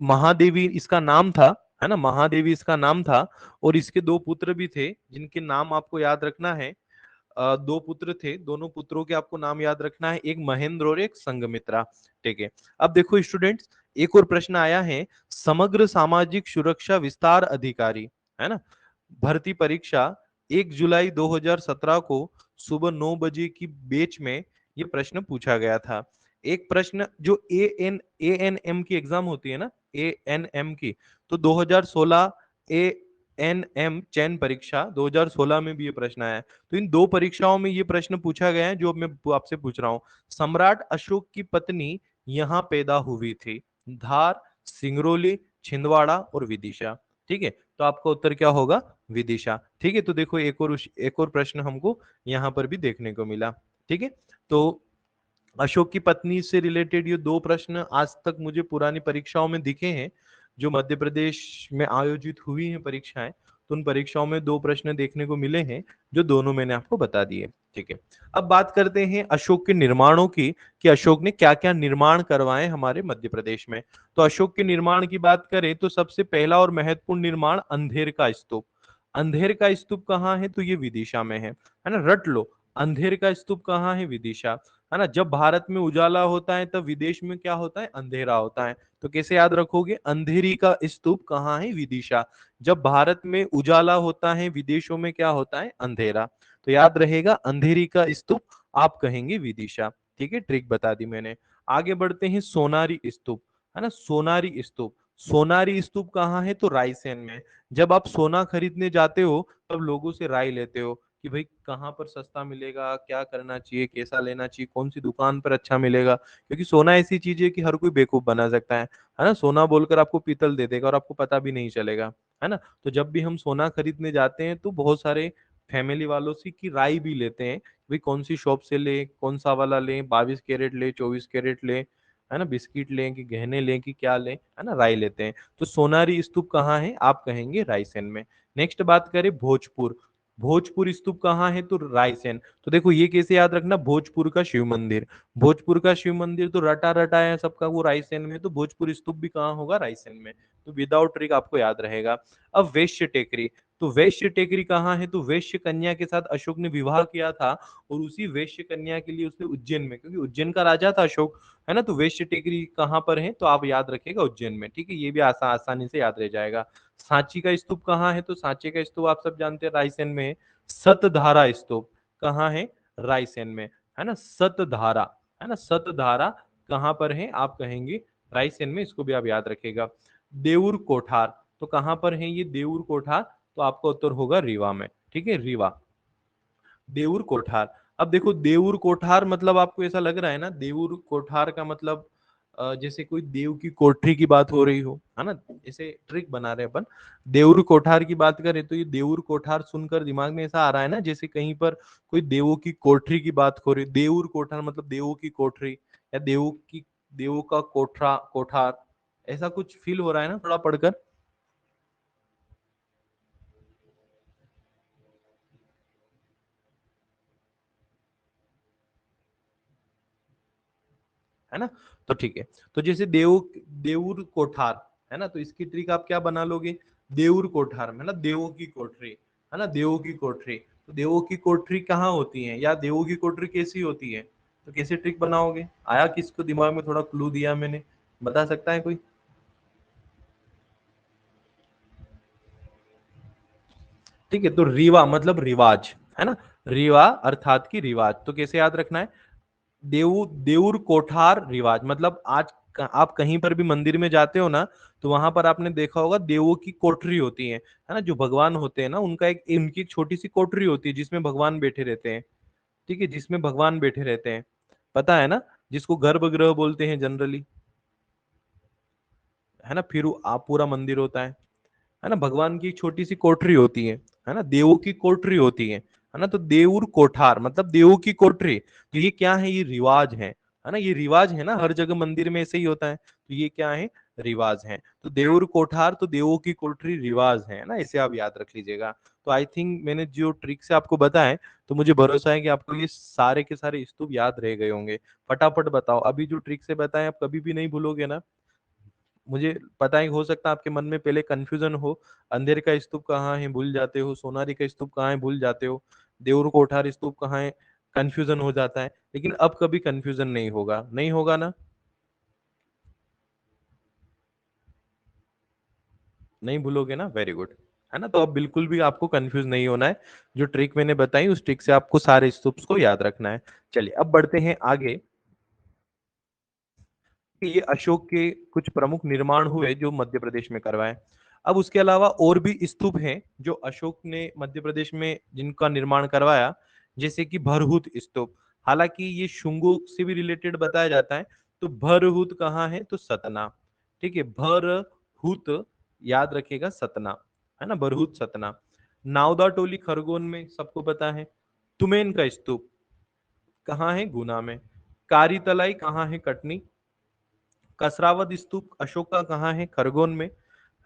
महादेवी इसका नाम था, है ना, महादेवी इसका नाम था। और इसके दो पुत्र भी थे जिनके नाम आपको याद रखना है। दो पुत्र थे, दोनों पुत्रों के आपको नाम याद रखना है, एक महेंद्र और एक संगमित्रा। ठीक है, अब देखो स्टूडेंट्स, एक और प्रश्न आया है, समग्र सामाजिक सुरक्षा विस्तार अधिकारी, है ना, भर्ती परीक्षा 1 जुलाई 2017 को सुबह 9 बजे की बैच में ये प्रश्न पूछा गया था। एक प्रश्न जो ए एन एम की एग्जाम होती है ना, ANM की, तो 2016 ANM चयन परीक्षा 2016 में भी ये प्रश्न आया है। तो इन दो परीक्षाओं में ये प्रश्न पूछा गया है जो मैं आपसे पूछ रहा हूँ। सम्राट अशोक की पत्नी यहाँ पैदा हुई थी। धार, सिंगरौली, छिंदवाड़ा और विदिशा। ठीक है, तो आपका उत्तर क्या होगा? विदिशा। ठीक है, तो देखो एक और प्रश्न हमको यहाँ पर भी देखने को मिला। ठीक है, तो अशोक की पत्नी से रिलेटेड ये दो प्रश्न आज तक मुझे पुरानी परीक्षाओं में दिखे हैं, जो मध्य प्रदेश में आयोजित हुई हैं परीक्षाएं, तो उन परीक्षाओं में दो प्रश्न देखने को मिले हैं, जो दोनों मैंने आपको बता दिए। ठीक है, अब बात करते हैं अशोक के निर्माणों की, कि अशोक ने क्या क्या निर्माण करवाए हमारे मध्य प्रदेश में। तो अशोक के निर्माण की बात करें तो सबसे पहला और महत्वपूर्ण निर्माण अंधेर का स्तूप। अंधेर का स्तूप कहाँ है? तो ये विदिशा में है ना, रट लो। अंधेर का स्तूप कहाँ है? विदिशा। है ना, जब भारत में उजाला होता है तब विदेश में क्या होता है? अंधेरा होता है। तो कैसे याद रखोगे? अंधेरी का स्तूप कहाँ है? विदिशा। जब भारत में उजाला होता है, विदेशों में क्या होता है? अंधेरा। तो याद रहेगा, अंधेरी का स्तूप आप कहेंगे विदिशा। ठीक है, ट्रिक बता दी मैंने। आगे बढ़ते हैं, सोनारी स्तूप। है ना, सोनारी स्तूप। सोनारी स्तूप कहाँ है? तो रायसेन में। जब आप सोना खरीदने जाते हो तब लोगों से राय लेते हो कि भाई कहाँ पर सस्ता मिलेगा, क्या करना चाहिए, कैसा लेना चाहिए, कौन सी दुकान पर अच्छा मिलेगा, क्योंकि सोना ऐसी चीज है कि हर कोई बेवकूफ बना सकता है ना। सोना बोलकर आपको पीतल दे देगा और आपको पता भी नहीं चलेगा। है ना, तो जब भी हम सोना खरीदने जाते हैं तो बहुत सारे फैमिली वालों से की राय भी लेते हैं, भाई कौन सी शॉप से ले, कौन सा वाला ले, 22 कैरेट ले, 24 कैरेट ले, है ना, बिस्किट लें कि गहने लें कि क्या लें, है ना, राय लेते हैं। तो सोनारी स्तूप कहाँ है? आप कहेंगे रायसेन में। नेक्स्ट बात करें, भोजपुर। भोजपुर स्तूप कहाँ है? तो रायसेन। तो देखो ये कैसे याद रखना, भोजपुर का शिव मंदिर। भोजपुर का शिव मंदिर तो रटा रटा है सबका, वो रायसेन में, तो भोजपुर स्तूप भी कहाँ होगा? रायसेन में। तो विदाउट ट्रिक आपको याद रहेगा। अब वैश्य टेकरी। तो वैश्य टेकरी कहाँ है? तो वैश्य कन्या के साथ अशोक ने विवाह किया था, और उसी वैश्य कन्या के लिए उसने उज्जैन में, क्योंकि उज्जैन का राजा था अशोक, है ना, तो वैश्य टेकरी कहाँ पर है? तो आप याद रखिएगा उज्जैन में। ठीक है, ये भी आसानी से याद रह जाएगा। सांची का स्तूप कहाँ है? तो सांची का स्तूप आप सब जानते हैं रायसेन में है। सतधारा स्तूप कहाँ है? रायसेन में। है ना, सतधारा। है ना, सतधारा कहाँ पर है? आप कहेंगे रायसेन में, इसको भी आप याद रखिएगा। देऊर कोठार, तो कहाँ पर है ये देऊर कोठार? तो आपका उत्तर होगा रीवा में। ठीक है, रीवा। देऊर कोठार। अब देखो देऊर कोठार मतलब आपको ऐसा लग रहा है ना, देऊर कोठार का मतलब जैसे कोई देव की कोठरी की बात हो रही हो, है ना, ऐसे ट्रिक बना रहे हैं अपन। देऊर कोठार की बात करें तो ये देऊर कोठार सुनकर दिमाग में ऐसा आ रहा है ना, जैसे कहीं पर कोई देवों की कोठरी की बात हो रही। देऊर कोठार मतलब देवों की कोठरी, या देवों का कोठरा कोठार, ऐसा कुछ फील हो रहा है ना थोड़ा पढ़कर। है ना, तो ठीक है। तो जैसे देऊर कोठार, है ना, तो इसकी ट्रिक आप क्या बना लोगे? देऊर कोठार में ना देवों की कोठरी, है ना, देवों की कोठरी। तो देवों की कोठरी कहाँ होती है, या देवों की कोठरी कैसी होती है? तो कैसे ट्रिक बनाओगे? आया किसको दिमाग में? थोड़ा क्लू दिया मैंने, बता सकता है कोई? ठीक है, तो रीवा मतलब रिवाज, है ना, रीवा अर्थात की रिवाज। तो कैसे याद रखना है? देऊर कोठार रिवाज मतलब आप कहीं पर भी मंदिर में जाते हो ना, तो वहां पर आपने देखा होगा देवों की कोठरी होती है ना, जो भगवान होते हैं ना, उनका उनकी एक छोटी सी कोठरी होती है जिसमें भगवान बैठे रहते हैं। ठीक है, जिसमें भगवान बैठे रहते हैं, पता है ना, जिसको गर्भगृह बोलते हैं जनरली, है ना, फिर आप पूरा मंदिर होता है ना, भगवान की एक छोटी सी कोठरी होती है ना, देवों की कोठरी होती है ना, तो देऊर कोठार मतलब देवों की कोठरी। तो ये क्या है? ये रिवाज है ना, ये रिवाज है ना, हर जगह मंदिर में ऐसे ही होता है, तो ये क्या है? रिवाज है। तो देऊर कोठार तो देवों की कोठरी रिवाज है ना, इसे आप याद रख लीजिएगा। तो आई थिंक मैंने जो ट्रिक से आपको बताया, तो मुझे भरोसा है कि आपको ये सारे के सारे स्तूप याद रह गए होंगे। फटाफट बताओ, अभी जो ट्रिक से बताएं आप कभी भी नहीं भूलोगे ना? मुझे पता है हो सकता है आपके मन में पहले कंफ्यूजन हो, अंधेर का स्तूप कहाँ है भूल जाते हो, सोनारी का स्तूप कहाँ है भूल जाते हो, देऊर कोठार स्तूप कहाँ है कंफ्यूजन हो जाता है, लेकिन अब कभी कंफ्यूजन नहीं होगा, नहीं होगा ना? नहीं भूलोगे ना? Very good. है ना। तो अब बिल्कुल भी आपको कंफ्यूज नहीं होना है, जो ट्रिक मैंने बताई उस ट्रिक से आपको सारे स्तूप को याद रखना है। चलिए अब बढ़ते हैं आगे कि ये अशोक के कुछ प्रमुख निर्माण हुए जो मध्य प्रदेश में करवाए। अब उसके अलावा और भी स्तूप हैं जो अशोक ने मध्य प्रदेश में जिनका निर्माण करवाया, जैसे कि भरहुत स्तूप। हालांकि ये शुंगों से भी रिलेटेड बताया जाता है। तो भरहुत कहाँ है, तो सतना। ठीक है, भरहुत याद रखिएगा, सतना, है ना, भरहुत सतना। नावदा टोली खरगोन में सबको पता है। तुमेन का स्तूप कहाँ है, गुना में। कारीतलाई कहाँ है, कटनी। कसरावद स्तूप अशोक का कहाँ है, खरगोन में,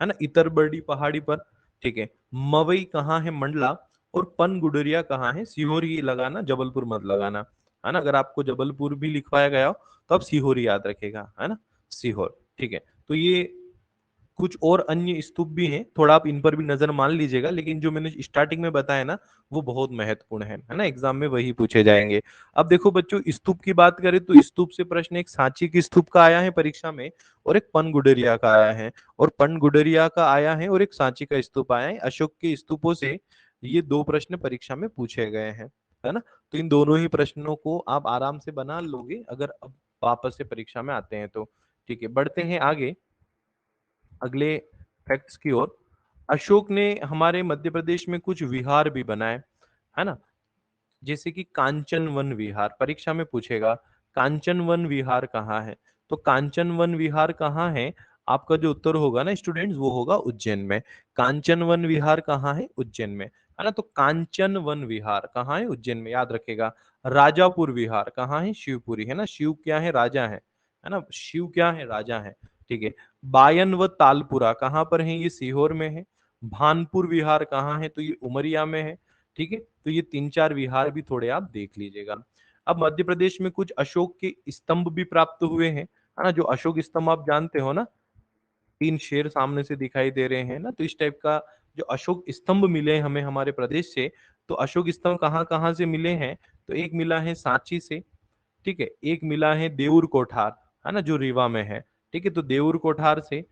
है ना, इतरबर्डी पहाड़ी पर। ठीक है, मवई कहाँ है, मंडला। और पनगुडरिया कहाँ है, सीहोर ही लगाना, जबलपुर मत लगाना, है ना। अगर आपको जबलपुर भी लिखवाया गया हो तो आप सीहोर ही याद रखेगा, है ना, सीहोर। ठीक है, तो ये कुछ और अन्य स्तूप भी हैं, थोड़ा आप इन पर भी नजर मान लीजिएगा, लेकिन जो मैंने स्टार्टिंग में बताया ना वो बहुत महत्वपूर्ण है ना, एग्जाम में वही पूछे जाएंगे। अब देखो बच्चों, स्तूप की बात करें तो स्तूप से प्रश्न एक सांची की स्तूप का आया है परीक्षा में, और एक पनगुडरिया का आया है, और पनगुडरिया का आया है, और एक सांची का स्तूप आया है। अशोक के स्तूपों से ये दो प्रश्न परीक्षा में पूछे गए हैं, है ना। तो इन दोनों ही प्रश्नों को आप आराम से बना लोगे अगर अब वापस से परीक्षा में आते हैं तो। ठीक है, बढ़ते हैं आगे अगले फैक्ट्स की ओर। अशोक ने हमारे मध्य प्रदेश में कुछ विहार भी बनाए, है ना, जैसे कि कांचन वन विहार परीक्षा में पूछेगा। कांचन वन विहार कहाँ है, तो कांचन वन विहार कहाँ है, आपका जो उत्तर होगा ना स्टूडेंट्स वो होगा उज्जैन में। कांचन वन विहार कहाँ है, उज्जैन में, है ना। तो कांचन वन विहार कहाँ है, उज्जैन में, याद रखेगा। राजापुर विहार कहाँ है, शिवपुरी, है ना। शिव क्या है, राजा है ना, शिव क्या है, राजा है। ठीक है, बायन व तालपुरा कहाँ पर है, ये सीहोर में है। भानपुर विहार कहाँ है, तो ये उमरिया में है। ठीक है, तो ये तीन चार विहार भी थोड़े आप देख लीजिएगा। अब मध्य प्रदेश में कुछ अशोक के स्तंभ भी प्राप्त हुए हैं, है ना। जो अशोक स्तंभ आप जानते हो ना, तीन शेर सामने से दिखाई दे रहे हैं ना, तो इस टाइप का जो अशोक स्तंभ मिले हमें हमारे प्रदेश से। तो अशोक स्तंभ कहाँ कहाँ से मिले हैं, तो एक मिला है सांची से। ठीक है, एक मिला है देऊर कोठार, है ना, जो रीवा में है। ठीक है, तो देऊर कोठार से।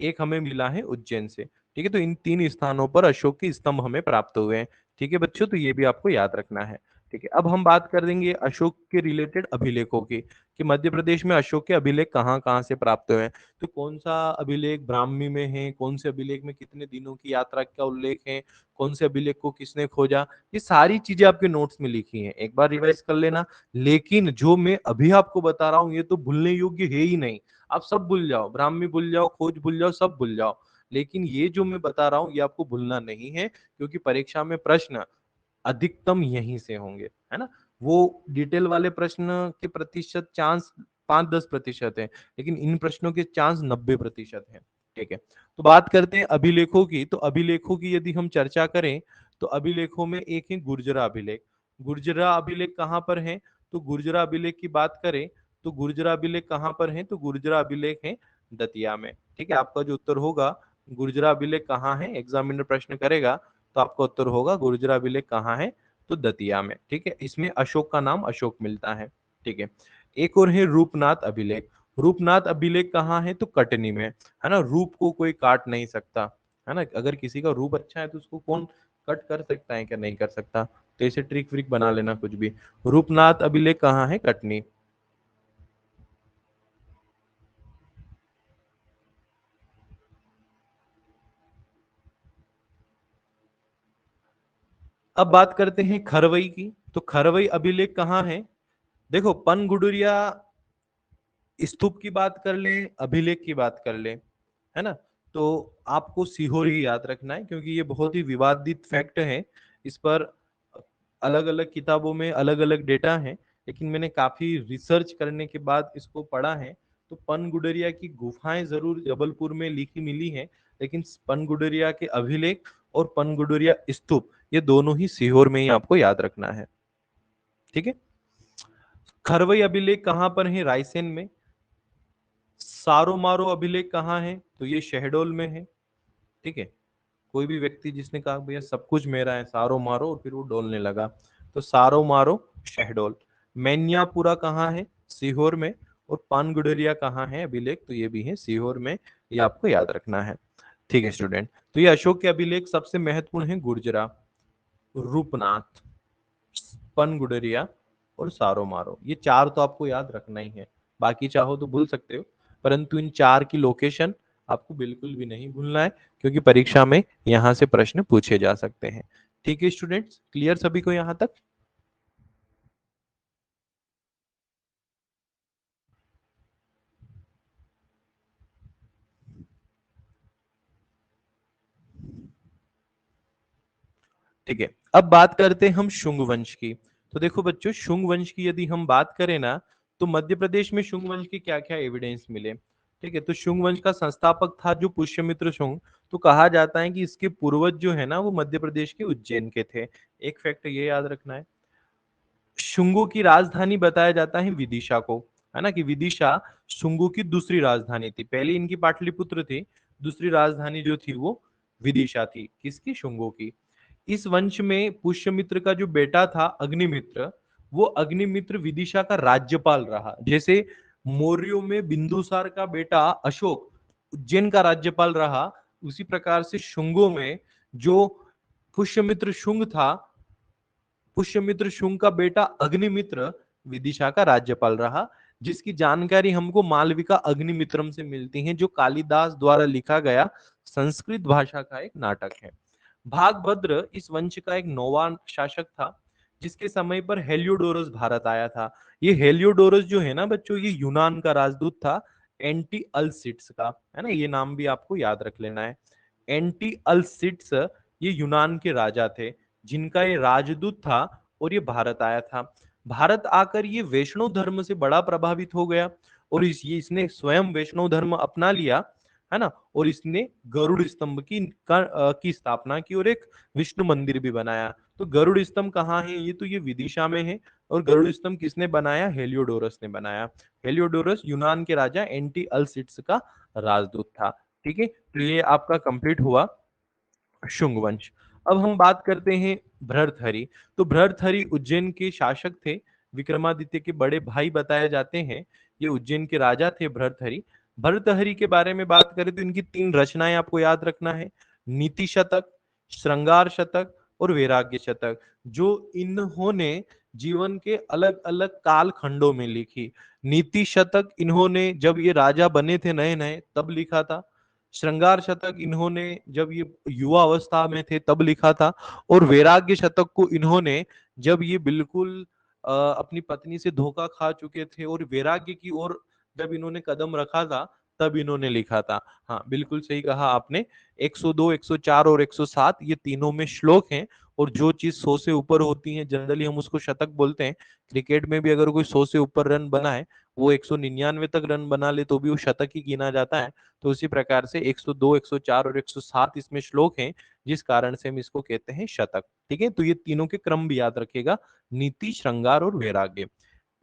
एक हमें मिला है उज्जैन से। ठीक है, तो इन तीन स्थानों पर अशोक के स्तंभ हमें प्राप्त हुए हैं। ठीक है बच्चों, तो ये भी आपको याद रखना है। ठीक है, अब हम बात कर देंगे अशोक के रिलेटेड अभिलेखों की, कि मध्य प्रदेश में अशोक के अभिलेख कहाँ कहाँ से प्राप्त हुए हैं। तो कौन सा अभिलेख ब्राह्मी में है, कौन से अभिलेख में कितने दिनों की यात्रा का उल्लेख है, कौन से अभिलेख को किसने खोजा, ये सारी चीजें आपके नोट्स में लिखी हैं, एक बार रिवाइज कर लेना। लेकिन जो मैं अभी आपको बता रहा हूं ये तो भूलने योग्य है ही नहीं। आप सब भूल जाओ, ब्राह्मी भूल जाओ, खोज भूल जाओ, सब भूल जाओ। लेकिन ये जो मैं बता रहा हूं ये आपको भूलना नहीं है, क्योंकि परीक्षा में प्रश्न अधिकतम यहीं से होंगे, है ना। वो डिटेल वाले प्रश्न के प्रतिशत चांस 5-10% है, लेकिन इन प्रश्नों के चांस 90% है। ठीक है, तो बात करते हैं अभिलेखों की। तो अभिलेखों की यदि हम चर्चा करें तो अभिलेखों में एक है गुर्जरा अभिलेख। गुर्जरा अभिलेख कहाँ पर है, तो गुर्जरा अभिलेख की बात करें तो गुर्जरा अभिलेख कहाँ पर है, तो गुर्जरा अभिलेख है दतिया में। ठीक है, आपका जो उत्तर होगा गुर्जरा अभिलेख कहाँ है, एग्जामिनर प्रश्न करेगा तो आपका उत्तर होगा गुर्जरा अभिलेख कहाँ है, तो दतिया में। ठीक है, इसमें अशोक का नाम अशोक मिलता है। ठीक है, एक और है रूपनाथ अभिलेख। रूपनाथ अभिलेख कहाँ है, तो कटनी में, है ना। रूप को कोई काट नहीं सकता, है ना। अगर किसी का रूप अच्छा है तो उसको कौन कट कर सकता है, क्या नहीं कर सकता। तो ऐसे ट्रिक व्रिक बना लेना कुछ भी। रूपनाथ अभिलेख कहाँ है, कटनी। अब बात करते हैं खरवई की। तो खरवई अभिलेख कहाँ है, देखो पनगुडुरिया स्तूप की बात कर ले, अभिलेख की बात कर ले, है ना। तो आपको सीहोर ही याद रखना है, क्योंकि ये बहुत ही विवादित फैक्ट है। इस पर अलग अलग किताबों में अलग अलग डेटा है, लेकिन मैंने काफी रिसर्च करने के बाद इसको पढ़ा है। तो पनगुडरिया की गुफाएं जरूर जबलपुर में लिखी मिली हैं, लेकिन पनगुडरिया के अभिलेख और पनगुडरिया स्तूप ये दोनों ही सीहोर में ही आपको याद रखना है। ठीक है, खरवई अभिलेख कहाँ पर है, रायसेन में। सारो मारो अभिलेख कहाँ है, तो ये शहडोल में है। ठीक है, कोई भी व्यक्ति जिसने कहा भैया सब कुछ मेरा है, सारो मारो, और फिर वो डोलने लगा, तो सारो मारो शहडोल। मैन्यापुरा कहाँ है, सीहोर में। और पानगुडरिया कहाँ है अभिलेख, तो ये भी है सीहोर में, ये आपको याद रखना है। ठीक है स्टूडेंट, तो ये अशोक के अभिलेख सबसे महत्वपूर्ण है गुर्जरा, रूपनाथ, स्पन गुडरिया और सारोमारो। ये चार तो आपको याद रखना ही है, बाकी चाहो तो भूल सकते हो, परंतु इन चार की लोकेशन आपको बिल्कुल भी नहीं भूलना है, क्योंकि परीक्षा में यहां से प्रश्न पूछे जा सकते हैं। ठीक है स्टूडेंट्स, क्लियर सभी को यहां तक? ठीक है, अब बात करते हैं हम शुंग वंश की। तो देखो बच्चों, शुंग वंश की यदि हम बात करें ना, तो मध्य प्रदेश में शुंग वंश के क्या क्या एविडेंस मिले। ठीक है, तो शुंग वंश का संस्थापक था जो पुष्यमित्र शुंग। तो कहा जाता है कि इसके पूर्वज जो है ना, वो मध्य प्रदेश के उज्जैन के थे। एक फैक्ट ये याद रखना है। शुंगों की राजधानी बताया जाता है विदिशा को, है ना, कि विदिशा शुंगों की दूसरी राजधानी थी। पहली इनकी पाटलिपुत्र थी, दूसरी राजधानी जो थी वो विदिशा थी। किसकी? शुंगों की। इस वंश में पुष्यमित्र का जो बेटा था अग्निमित्र, वो अग्निमित्र विदिशा का राज्यपाल रहा। जैसे मौर्यों में बिंदुसार का बेटा अशोक उज्जैन का राज्यपाल रहा, उसी प्रकार से शुंगों में जो पुष्यमित्र शुंग था, पुष्यमित्र शुंग का बेटा अग्निमित्र विदिशा का राज्यपाल रहा, जिसकी जानकारी हमको मालविका अग्निमित्रम से मिलती है, जो कालिदास द्वारा लिखा गया संस्कृत भाषा का एक नाटक है। भागभद्र इस वंश का एक नौवां शासक था, जिसके समय पर हेलियोडोरस भारत आया था। ये हेलियोडोरस जो है ना बच्चों, ये यूनान का राजदूत था, एंटी अल्सिट्स का, है ना, ये नाम भी आपको याद रख लेना है। एंटी अल्सिट्स ये यूनान के राजा थे, जिनका ये राजदूत था, और ये भारत आया था। भारत आकर ये वैष्णव धर्म से बड़ा प्रभावित हो गया, और इसने स्वयं वैष्णव धर्म अपना लिया, है ना, और इसने गरुड़ स्तंभ की स्थापना की, और एक विष्णु मंदिर भी बनाया। तो गरुड़ स्तंभ कहाँ है? ये तो ये विदिशा में है। और गरुड़ स्तंभ किसने बनाया? हेलियोडोरस ने बनाया। हेलियोडोरस यूनान के राजा एंटी अल्सिट्स का राजदूत था। ठीक है, तो ये आपका कंप्लीट हुआ शुंग वंश। अब हम बात करते हैं भर्तहरि। तो भर्तहरि उज्जैन के शासक थे, विक्रमादित्य के बड़े भाई बताए जाते हैं। ये उज्जैन के राजा थे भर्तहरि। भर्तहरि के बारे में बात करें तो इनकी तीन रचनाएं आपको याद रखना है: नीति शतक, श्रृंगार शतक और वैराग्य शतक, जो इन्होंने जीवन के अलग अलग काल खंडों में लिखी। नीति शतक इन्होंने जब ये राजा बने थे नए नए तब लिखा था। श्रृंगार शतक इन्होंने जब ये युवा अवस्था में थे तब लिखा था। और वैराग्य शतक को इन्होंने जब ये बिल्कुल अपनी पत्नी से धोखा खा चुके थे और वैराग्य की ओर जब इन्होंने कदम रखा था, तब इन्होंने लिखा था। हाँ, बिल्कुल सही कहा आपने। 102, 104 और 107 ये तीनों में श्लोक हैं। और जो चीज 100 से ऊपर होती है जनरली हम उसको शतक बोलते हैं। क्रिकेट में भी अगर कोई 100 से ऊपर रन बनाए, वो 199 तक रन बना ले तो भी वो शतक ही गिना जाता है। तो उसी प्रकार से 102, 104 और 107 इसमें श्लोक हैं, जिस कारण से हम इसको कहते हैं शतक। ठीक है, तो ये तीनों के क्रम भी याद रखेगा: नीति, श्रृंगार और वैराग्य।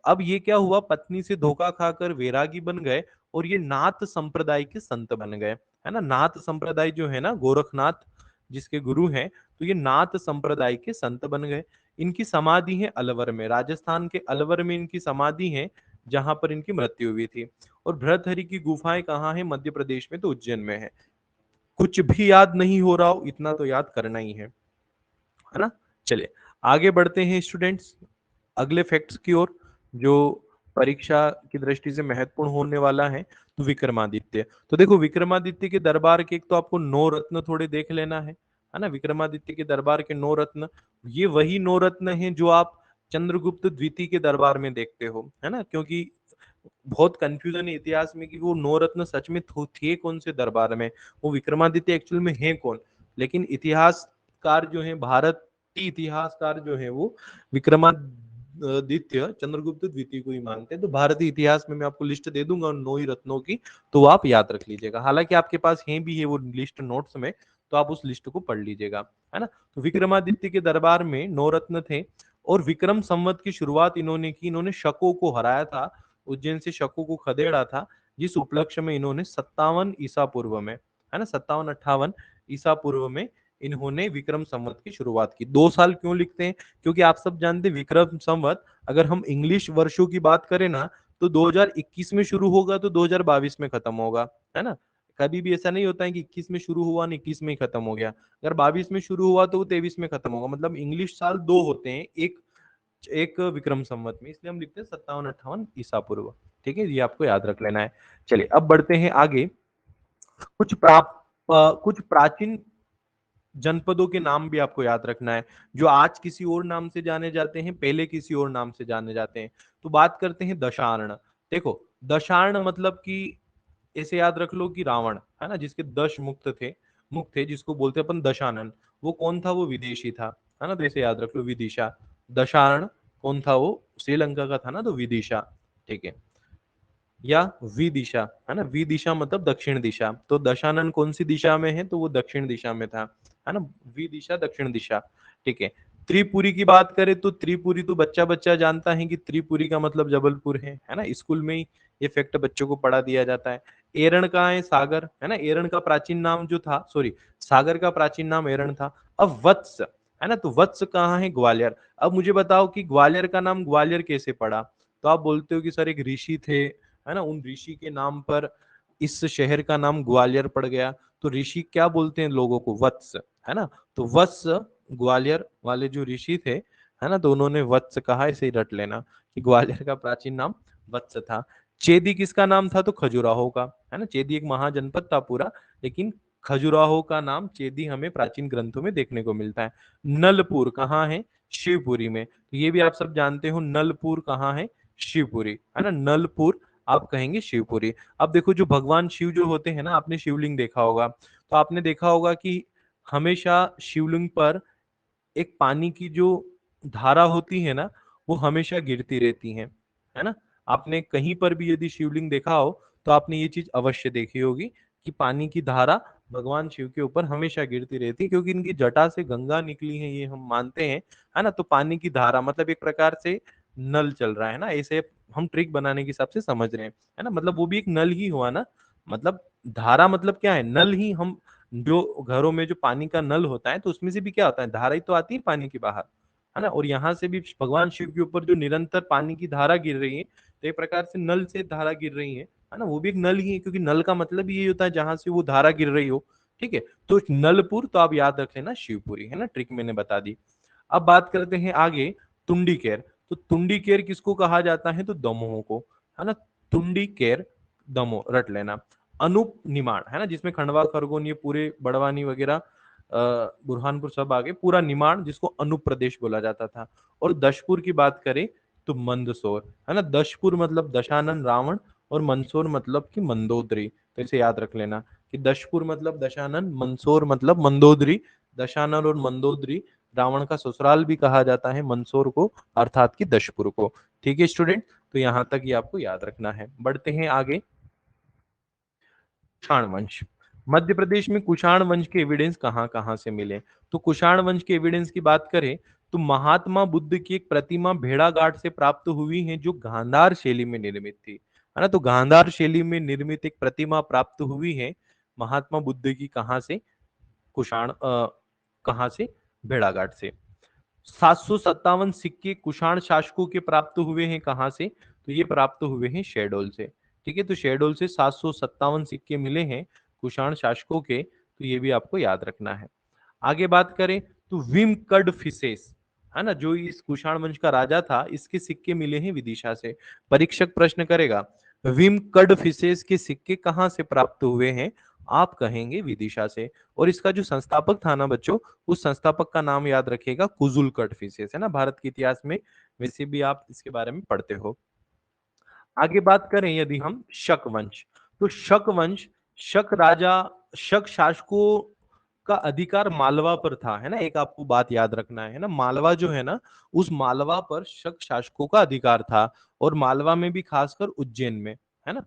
अब ये क्या हुआ, पत्नी से धोखा खाकर वैरागी बन गए और ये नाथ संप्रदाय के संत बन गए, है ना। नाथ संप्रदाय जो है ना, गोरखनाथ जिसके गुरु हैं, तो ये नाथ संप्रदाय के संत बन गए। इनकी समाधि है अलवर में, राजस्थान के अलवर में इनकी समाधि है, जहां पर इनकी मृत्यु हुई थी। और भर्तहरि की गुफाएं कहाँ है? मध्य प्रदेश में, तो उज्जैन में है। कुछ भी याद नहीं हो रहा हो, इतना तो याद करना ही है ना। चलिए आगे बढ़ते हैं स्टूडेंट्स, अगले फैक्ट्स की ओर, जो परीक्षा की दृष्टि से महत्वपूर्ण होने वाला है। तो विक्रमादित्य, तो देखो विक्रमादित्य के दरबार के एक तो आपको 9 रत्न थोड़े देख लेना है ना। विक्रमादित्य के दरबार के 9 रत्न, ये वही 9 रत्न हैं जो आप चंद्रगुप्त द्वितीय के दरबार में देखते हो, है ना। क्योंकि बहुत कंफ्यूजन है इतिहास में कि वो 9 रत्न सच में थे कौन से दरबार में, वो विक्रमादित्य एक्चुअल में है कौन। लेकिन इतिहासकार जो है, भारतीय इतिहासकार जो है, वो विक्रमादित्य चंद्रगुप्त द्वितीय को ही मानते हैं। तो भारतीय इतिहास में मैं आपको लिस्ट दे दूंगा उन 9 ही रत्नों की, तो वो आप याद रख लीजिएगा। हालांकि आपके पास है भी है वो लिस्ट नोट्स में, तो आप उस लिस्ट को पढ़ लीजिएगा, है ना। तो विक्रमादित्य के दरबार में 9 रत्न थे। और विक्रम संवत की शुरुआत इन्होंने की, इन्होंने शकों को हराया था, उज्जैन से शकों को खदेड़ा था, जिस उपलक्ष्य में इन्होंने 57 ईसा पूर्व में, है ना, 57-58 ईसा पूर्व में इन्होंने विक्रम संवत की शुरुआत की। 2 साल क्यों लिखते हैं? क्योंकि आप सब जानते हैं विक्रम संवत अगर हम इंग्लिश वर्षों की बात करें ना, तो 2021 में शुरू होगा तो 2022 में खत्म होगा, है ना। कभी भी ऐसा नहीं होता है कि 21 में शुरू हुआ, 21 में ही खत्म हो गया। अगर 22 में शुरू हुआ तो वो 23 में खत्म होगा। मतलब इंग्लिश साल दो होते हैं, एक एक विक्रम संवत में, इसलिए हम लिखते हैं 57-58 ईसा पूर्व। ठीक है, ये आपको याद रख लेना है। चलिए अब बढ़ते हैं आगे। कुछ प्राचीन जनपदों के नाम भी आपको याद रखना है, जो आज किसी और नाम से जाने जाते हैं, पहले किसी और नाम से जाने जाते हैं। तो बात करते हैं दशार्ण। देखो, दशार्ण मतलब कि ऐसे याद रख लो कि रावण है ना, जिसके दश मुक्त थे, जिसको बोलते हैं अपन दशानन। वो कौन था? वो विदेशी था, है ना। तो ऐसे याद रख लो, विदिशा। दशार्ण कौन था? वो श्रीलंका का था ना, तो विदिशा। ठीक है, या विदिशा, है ना। विदिशा मतलब दक्षिण दिशा। तो दशानन कौन सी दिशा में है? तो वो दक्षिण दिशा में था, है ना। विदिशा दक्षिण दिशा। ठीक है। त्रिपुरी की बात करें तो त्रिपुरी तो बच्चा बच्चा जानता है कि त्रिपुरी का मतलब जबलपुर है ना। स्कूल में ही ये फैक्ट बच्चों को पढ़ा दिया जाता है। एरण कहाँ है? सागर, है ना। एरण का प्राचीन नाम जो था, सॉरी, सागर का प्राचीन नाम एरण था। अब वत्स, है ना, तो वत्स कहाँ है? ग्वालियर। अब मुझे बताओ कि ग्वालियर का नाम ग्वालियर कैसे पड़ा? तो आप बोलते हो कि सर एक ऋषि थे, है ना, उन ऋषि के नाम पर इस शहर का नाम ग्वालियर पड़ गया। तो ऋषि क्या बोलते हैं लोगों को? वत्स, है ना। तो वत्स, ग्वालियर वाले जो ऋषि थे, है ना, तो उन्होंने वत्स कहा। इसे ही रट लेना कि ग्वालियर का प्राचीन नाम वत्स था। चेदी किसका नाम था? तो खजुराहो का, है ना। चेदी एक महाजनपद था पूरा, लेकिन खजुराहो का नाम चेदी हमें प्राचीन ग्रंथों में देखने को मिलता है। नलपुर कहाँ है? शिवपुरी में। तो ये भी आप सब जानते हो, नलपुर कहाँ है? शिवपुरी, है ना। नलपुर आप कहेंगे शिवपुरी। अब देखो, जो भगवान शिव जो होते हैं ना, आपने शिवलिंग देखा होगा, तो आपने देखा होगा कि हमेशा शिवलिंग पर एक पानी की जो धारा होती है ना, वो हमेशा गिरती रहती है ना। आपने कहीं पर भी यदि शिवलिंग देखा हो तो आपने ये चीज अवश्य देखी होगी कि पानी की धारा भगवान शिव के ऊपर हमेशा गिरती रहती है, क्योंकि इनकी जटा से गंगा निकली है, ये हम मानते हैं, है ना। तो पानी की धारा मतलब एक प्रकार से नल चल रहा है ना, ऐसे हम ट्रिक बनाने के हिसाब से समझ रहे हैं, है ना। मतलब वो भी एक नल ही हुआ ना। मतलब धारा मतलब क्या है? नल ही। हम जो घरों में जो पानी का नल होता है, तो उसमें से भी क्या होता है? धारा ही तो आती है पानी की बाहर, है ना। और यहाँ से भी भगवान शिव के ऊपर जो निरंतर पानी की धारा गिर रही है, तो एक प्रकार से नल से धारा गिर रही है ना। वो भी एक नल ही है, क्योंकि नल का मतलब ही ये होता है जहां से वो धारा गिर रही हो। ठीक है, तो नलपुर तो आप याद रख लेना शिवपुरी, है ना। ट्रिक मैंने बता दी। अब बात करते हैं आगे, तुंडीकेर। तो तुंडीकेर किसको कहा जाता है? तो दमोह को, है ना। तुंडीकेर, दमोह रट लेना। अनूप निमाड़, है ना, जिसमें खंडवा, खरगोन, ये पूरे बड़वानी वगैरह, बुरहानपुर सब आगे, पूरा निमाड़, जिसको अनूप प्रदेश बोला जाता था। और दशपुर की बात करें तो मंदसौर, है ना। दशपुर मतलब दशानन रावण, और मंदसौर मतलब कि मंदोदरी। तो इसे याद रख लेना कि दशपुर मतलब दशानन, मंदसौर मतलब मंदोदरी। दशानन और मंदोदरी, रावण का ससुराल भी कहा जाता है मंदसौर को, अर्थात कि दशपुर को। ठीक है स्टूडेंट, तो यहां तक ये आपको याद रखना है। बढ़ते हैं आगे। कुषाण वंश। मध्य प्रदेश में कुषाण वंश के एविडेंस कहाँ कहाँ से मिले? तो कुषाण वंश के एविडेंस की बात करें तो महात्मा बुद्ध की एक प्रतिमा भेड़ाघाट से प्राप्त हुई है, जो गांधार शैली में निर्मित थी, है ना। तो गांधार शैली में निर्मित एक प्रतिमा प्राप्त हुई है महात्मा बुद्ध की। कहाँ से? कुषाण, कहाँ से? भेड़ाघाट से। 757 सिक्के कुषाण शासकों के प्राप्त हुए हैं। कहाँ से? तो ये प्राप्त हुए हैं शहडोल से। ठीक है, तो शहडोल से 757 सिक्के मिले हैं कुषाण शासकों के, तो ये भी आपको याद रखना है। आगे बात करें तो विमकड फिसेस, है ना, जो इस कुषाण वंश का राजा था, इसके सिक्के मिले हैं विदिशा से। परीक्षक प्रश्न करेगा, विमकड फिसेस के सिक्के कहाँ से प्राप्त हुए हैं? आप कहेंगे विदिशा से। और इसका जो संस्थापक था ना बच्चों, उस संस्थापक का नाम याद रखिएगा, कुजुल कटफिसेस, है ना। भारत के इतिहास में वैसे भी आप इसके बारे में पढ़ते हो। आगे बात करें यदि हम शक वंश, तो शक वंश, शक राजा, शक शासकों का अधिकार मालवा पर था, है ना। एक आपको बात याद रखना है ना, मालवा जो है ना, उस मालवा पर शक शासकों का अधिकार था, और मालवा में भी खासकर उज्जैन में, है ना।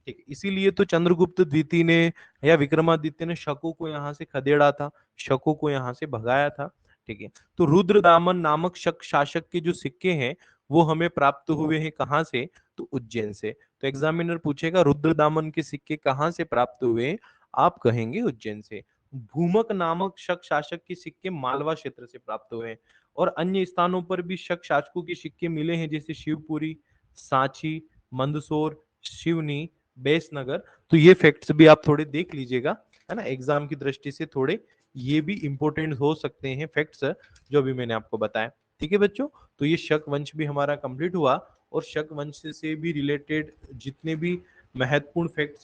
ठीक है, इसीलिए तो चंद्रगुप्त द्वितीय ने या विक्रमादित्य ने शकों को यहाँ से खदेड़ा था, शकों को यहाँ से भगाया था। ठीक है, तो रुद्रदामन नामक शक शासक के जो सिक्के हैं वो हमें प्राप्त हुए हैं कहाँ से? तो उज्जैन से। तो एग्जामिनर पूछेगा रुद्रदामन के सिक्के कहाँ से प्राप्त हुए? आप कहेंगे उज्जैन से। भूमक नामक शक शासक के सिक्के मालवा क्षेत्र से प्राप्त हुए हैं। और अन्य स्थानों पर भी शक शासकों के सिक्के मिले हैं, जैसे शिवपुरी, सांची, मंदसौर, शिवनी, बेस नगर। तो ये फैक्ट्स भी आप थोड़े देख लीजिएगा, है ना, एग्जाम की दृष्टि से थोड़े ये भी इंपॉर्टेंट हो सकते हैं फैक्ट्स जो भी मैंने आपको बताया। ठीक है बच्चों, तो ये शक वंश भी हमारा कंप्लीट हुआ, और शक वंश से भी रिलेटेड जितने भी महत्वपूर्ण फैक्ट्स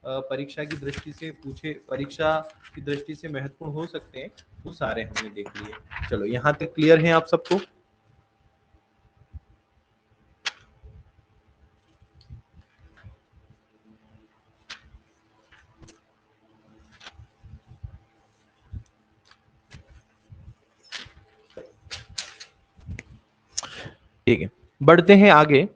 परीक्षा की दृष्टि से पूछे, परीक्षा की दृष्टि से महत्वपूर्ण हो सकते हैं, वो सारे हमने देख लिए। चलो यहाँ तक क्लियर है आप सबको? ठीक है, बढ़ते हैं आगे।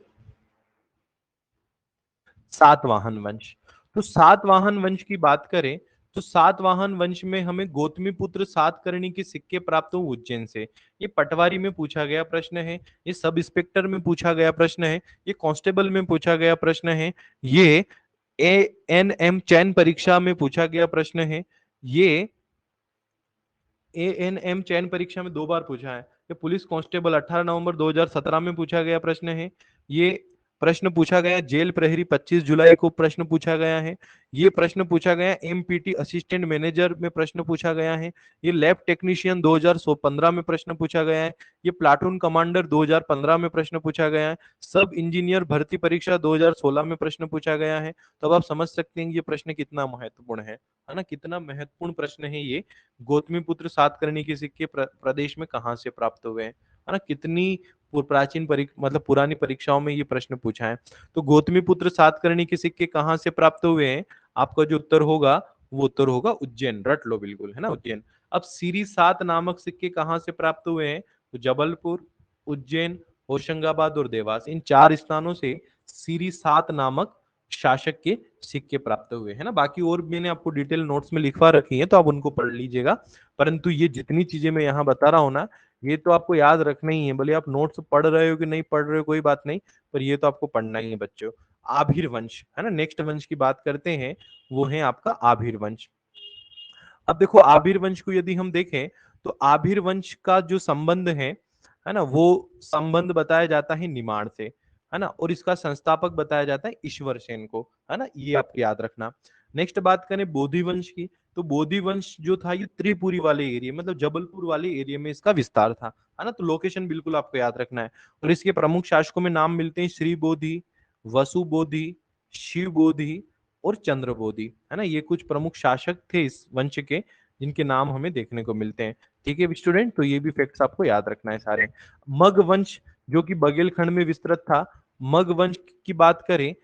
सातवाहन वंश। तो सातवाहन वंश की बात करें तो सातवाहन वंश में हमें गौतमी पुत्र सातकर्णी के सिक्के प्राप्त हुए उज्जैन से। ये पटवारी में पूछा गया प्रश्न है, ये सब इंस्पेक्टर में पूछा गया प्रश्न है, ये कांस्टेबल में पूछा गया प्रश्न है, ये एएनएम चयन परीक्षा में पूछा गया प्रश्न है, ये एएनएम चयन परीक्षा में 2 बार पूछा है। ये पुलिस कांस्टेबल 18 नवंबर 2017 में पूछा गया प्रश्न है। ये प्रश्न पूछा गया जेल प्रहरी 25 जुलाई को प्रश्न पूछा गया है। ये प्रश्न पूछा गया एमपीटी असिस्टेंट मैनेजर में प्रश्न पूछा गया है। ये लैब टेक्नीशियन 2015 में प्रश्न पूछा गया है। ये प्लाटून कमांडर 2015 में प्रश्न पूछा गया है। सब इंजीनियर भर्ती परीक्षा 2016 में प्रश्न पूछा गया है। तो अब आप समझ सकते हैं ये प्रश्न कितना महत्वपूर्ण है ना, कितना महत्वपूर्ण प्रश्न है ये। गौतमीपुत्र सातकर्णी के सिक्के प्रदेश में कहाँ से प्राप्त हुए हैं, है ना, कितनी प्राचीन मतलब पुरानी परीक्षाओं में ये प्रश्न पूछा है। तो गौतमीपुत्र सातकर्णी के सिक्के कहाँ से प्राप्त हुए हैं, आपका जो उत्तर होगा वो उत्तर होगा उज्जैन। रट लो बिल्कुल, है ना, उज्जैन। अब सीरी सात नामक सिक्के कहाँ से प्राप्त हुए हैं, तो जबलपुर, उज्जैन, होशंगाबाद और देवास, इन 4 स्थानों से सीरी सात नामक शासक के सिक्के प्राप्त हुए, है ना। बाकी और मैंने आपको डिटेल नोट्स में लिखवा रखी है, तो आप उनको पढ़ लीजिएगा। परंतु ये जितनी चीजें मैं यहाँ बता रहा हूँ ना, ये तो आपको याद रखना ही है, भले आप नोट्स पढ़ रहे हो कि नहीं पढ़ रहे हो कोई बात नहीं, पर ये तो आपको पढ़ना ही है बच्चों। आभीर वंश, है ना, नेक्स्ट वंश की बात करते हैं, वो है आपका आभीर वंश। अब देखो आभीर वंश को यदि हम देखें तो आभीर वंश का जो संबंध है ना, वो संबंध बताया जाता है निमाड़ से, है ना, और इसका संस्थापक बताया जाता है ईश्वर सेन को, है ना, ये आप याद रखना। नेक्स्ट बात करें बोधि वंश की, तो बोधि वंश जो था ये त्रिपुरी वाले एरिया, मतलब जबलपुर वाले एरिया में इसका विस्तार था, है ना। तो लोकेशन बिल्कुल आपको याद रखना है। और इसके प्रमुख शासकों में नाम मिलते हैं श्री बोधि, वसु बोधि, शिव बोधि और चंद्र बोधि, है ना। ये कुछ प्रमुख शासक थे इस वंश के, जिनके नाम हमें देखने को मिलते हैं। ठीक है स्टूडेंट, तो ये भी फैक्ट्स आपको याद रखना है सारे। मग वंश जो कि बघेलखंड में विस्तृत था, मग वंश की बात करें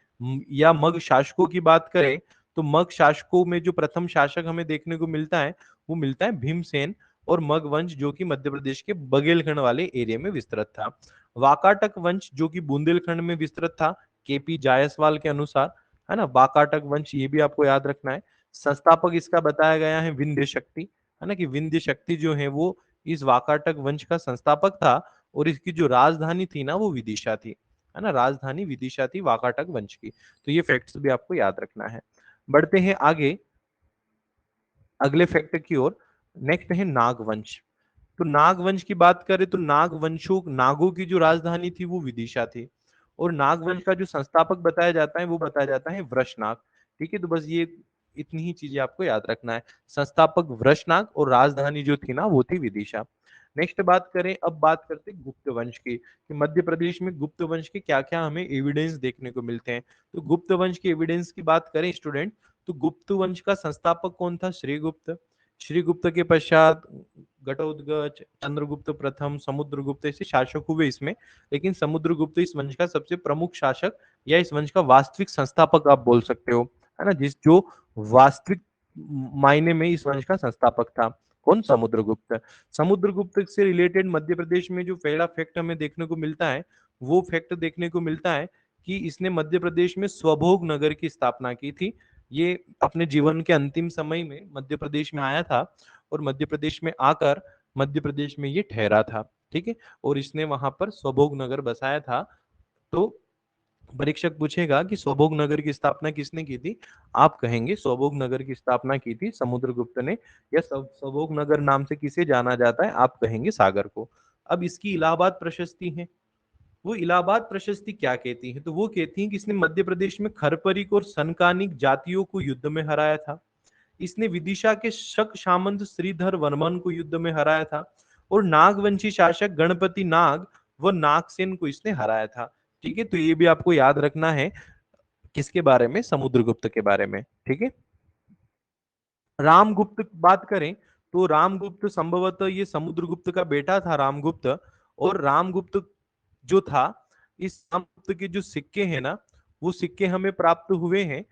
या मग शासकों की बात करें, तो मग शासकों में जो प्रथम शासक हमें देखने को मिलता है वो मिलता है भीमसेन, और मग वंश जो कि मध्य प्रदेश के बघेलखंड वाले एरिया में विस्तृत था। वाकाटक वंश जो कि बुंदेलखंड में विस्तृत था, केपी जायसवाल के अनुसार, है ना। वाकाटक वंश ये भी आपको याद रखना है। संस्थापक इसका बताया गया है विंध्य शक्ति, है ना, कि विंध्य शक्ति जो है वो इस वाकाटक वंश का संस्थापक था, और इसकी जो राजधानी थी ना वो विदिशा थी, है ना, राजधानी विदिशा थी वाकाटक वंश की। तो ये फैक्ट्स भी आपको याद रखना है। बढ़ते हैं आगे अगले फैक्ट की ओर। नेक्स्ट है नागवंश। तो नागवंश की बात करें तो नागवंशों नागों की जो राजधानी थी वो विदिशा थी, और नागवंश का जो संस्थापक बताया जाता है वो बताया जाता है वृषनाग। ठीक है, तो बस ये इतनी ही चीजें आपको याद रखना है, संस्थापक वृषनाग और राजधानी जो थी ना वो थी विदिशा। नेक्स्ट बात करें, अब बात करते हैं गुप्त वंश की, कि मध्य प्रदेश में गुप्त वंश के क्या क्या हमें एविडेंस देखने को मिलते हैं। तो गुप्त वंश के एविडेंस की बात करें स्टूडेंट, तो गुप्त वंश का संस्थापक कौन था, श्रीगुप्त। श्रीगुप्त के पश्चात घटोत्कच, चंद्रगुप्त प्रथम, समुद्रगुप्त ऐसे शासक हुए इसमें, लेकिन समुद्रगुप्त इस वंश का सबसे प्रमुख शासक या इस वंश का वास्तविक संस्थापक आप बोल सकते हो, है ना, जिस जो वास्तविक मायने में इस वंश का संस्थापक था। कौन, समुद्रगुप्त। समुद्रगुप्त से रिलेटेड मध्य प्रदेश में जो पहला फैक्ट हमें देखने को मिलता है वो फैक्ट देखने को मिलता है कि इसने मध्य प्रदेश में स्वभोग नगर की स्थापना की थी। ये अपने जीवन के अंतिम समय में मध्य प्रदेश में आया था, और मध्य प्रदेश में आकर मध्य प्रदेश में ये ठहरा था। ठीक है, और इसने वहां पर स्वभोग नगर बसाया था। तो परीक्षक पूछेगा कि स्वभोग नगर की स्थापना किसने की थी, आप कहेंगे स्वभोग नगर की स्थापना की थी समुद्रगुप्त ने, या स्वभोग नगर नाम से किसे जाना जाता है, आप कहेंगे सागर को। अब इसकी इलाहाबाद प्रशस्ति है, वो इलाहाबाद प्रशस्ति क्या कहती है, तो वो कहती है कि इसने मध्य प्रदेश में खरपरिक और सनकानिक जातियों को युद्ध में हराया था। इसने विदिशा के शक सामंत श्रीधर वर्मन को युद्ध में हराया था, और नागवंशी शासक गणपति नाग व नागसेन को इसने हराया था। ठीक है, तो ये भी आपको याद रखना है, किसके बारे में, समुद्रगुप्त के बारे में। ठीक है, रामगुप्त की बात करें तो रामगुप्त संभवतः ये समुद्रगुप्त का बेटा था रामगुप्त। और रामगुप्त जो था, इस रामगुप्त के जो सिक्के हैं ना, वो सिक्के हमें प्राप्त हुए हैं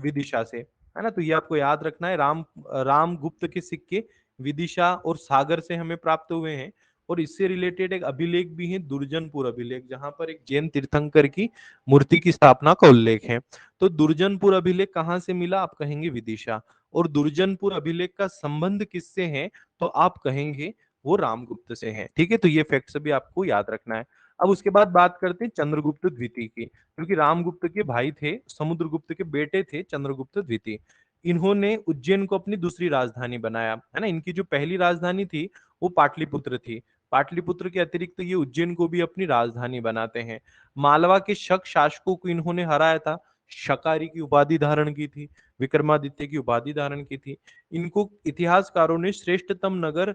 विदिशा से, है ना। तो ये आपको याद रखना है, रामगुप्त के सिक्के विदिशा और सागर से हमें प्राप्त हुए हैं। और इससे रिलेटेड एक अभिलेख भी है, दुर्जनपुर अभिलेख, जहां पर एक जैन तीर्थंकर की मूर्ति की स्थापना का उल्लेख है। तो दुर्जनपुर अभिलेख कहाँ से मिला, आप कहेंगे विदिशा। और दुर्जनपुर अभिलेख का संबंध किससे है, तो आप कहेंगे वो रामगुप्त से है। ठीक है, तो ये फैक्ट्स भी आपको याद रखना है। अब उसके बाद बात करते हैं चंद्रगुप्त द्वितीय की, क्योंकि रामगुप्त के भाई थे, समुद्रगुप्त के बेटे थे चंद्रगुप्त द्वितीय। इन्होंने उज्जैन को अपनी दूसरी राजधानी बनाया, है ना। इनकी जो पहली राजधानी थी वो पाटलिपुत्र थी। पाटलिपुत्र के अतिरिक्त तो ये उज्जैन को भी अपनी राजधानी बनाते हैं। मालवा के शक शासकों को इन्होंने हराया था, शकारी की उपाधि धारण की थी, विक्रमादित्य की उपाधि धारण की थी। इनको इतिहासकारों ने श्रेष्ठतम नगर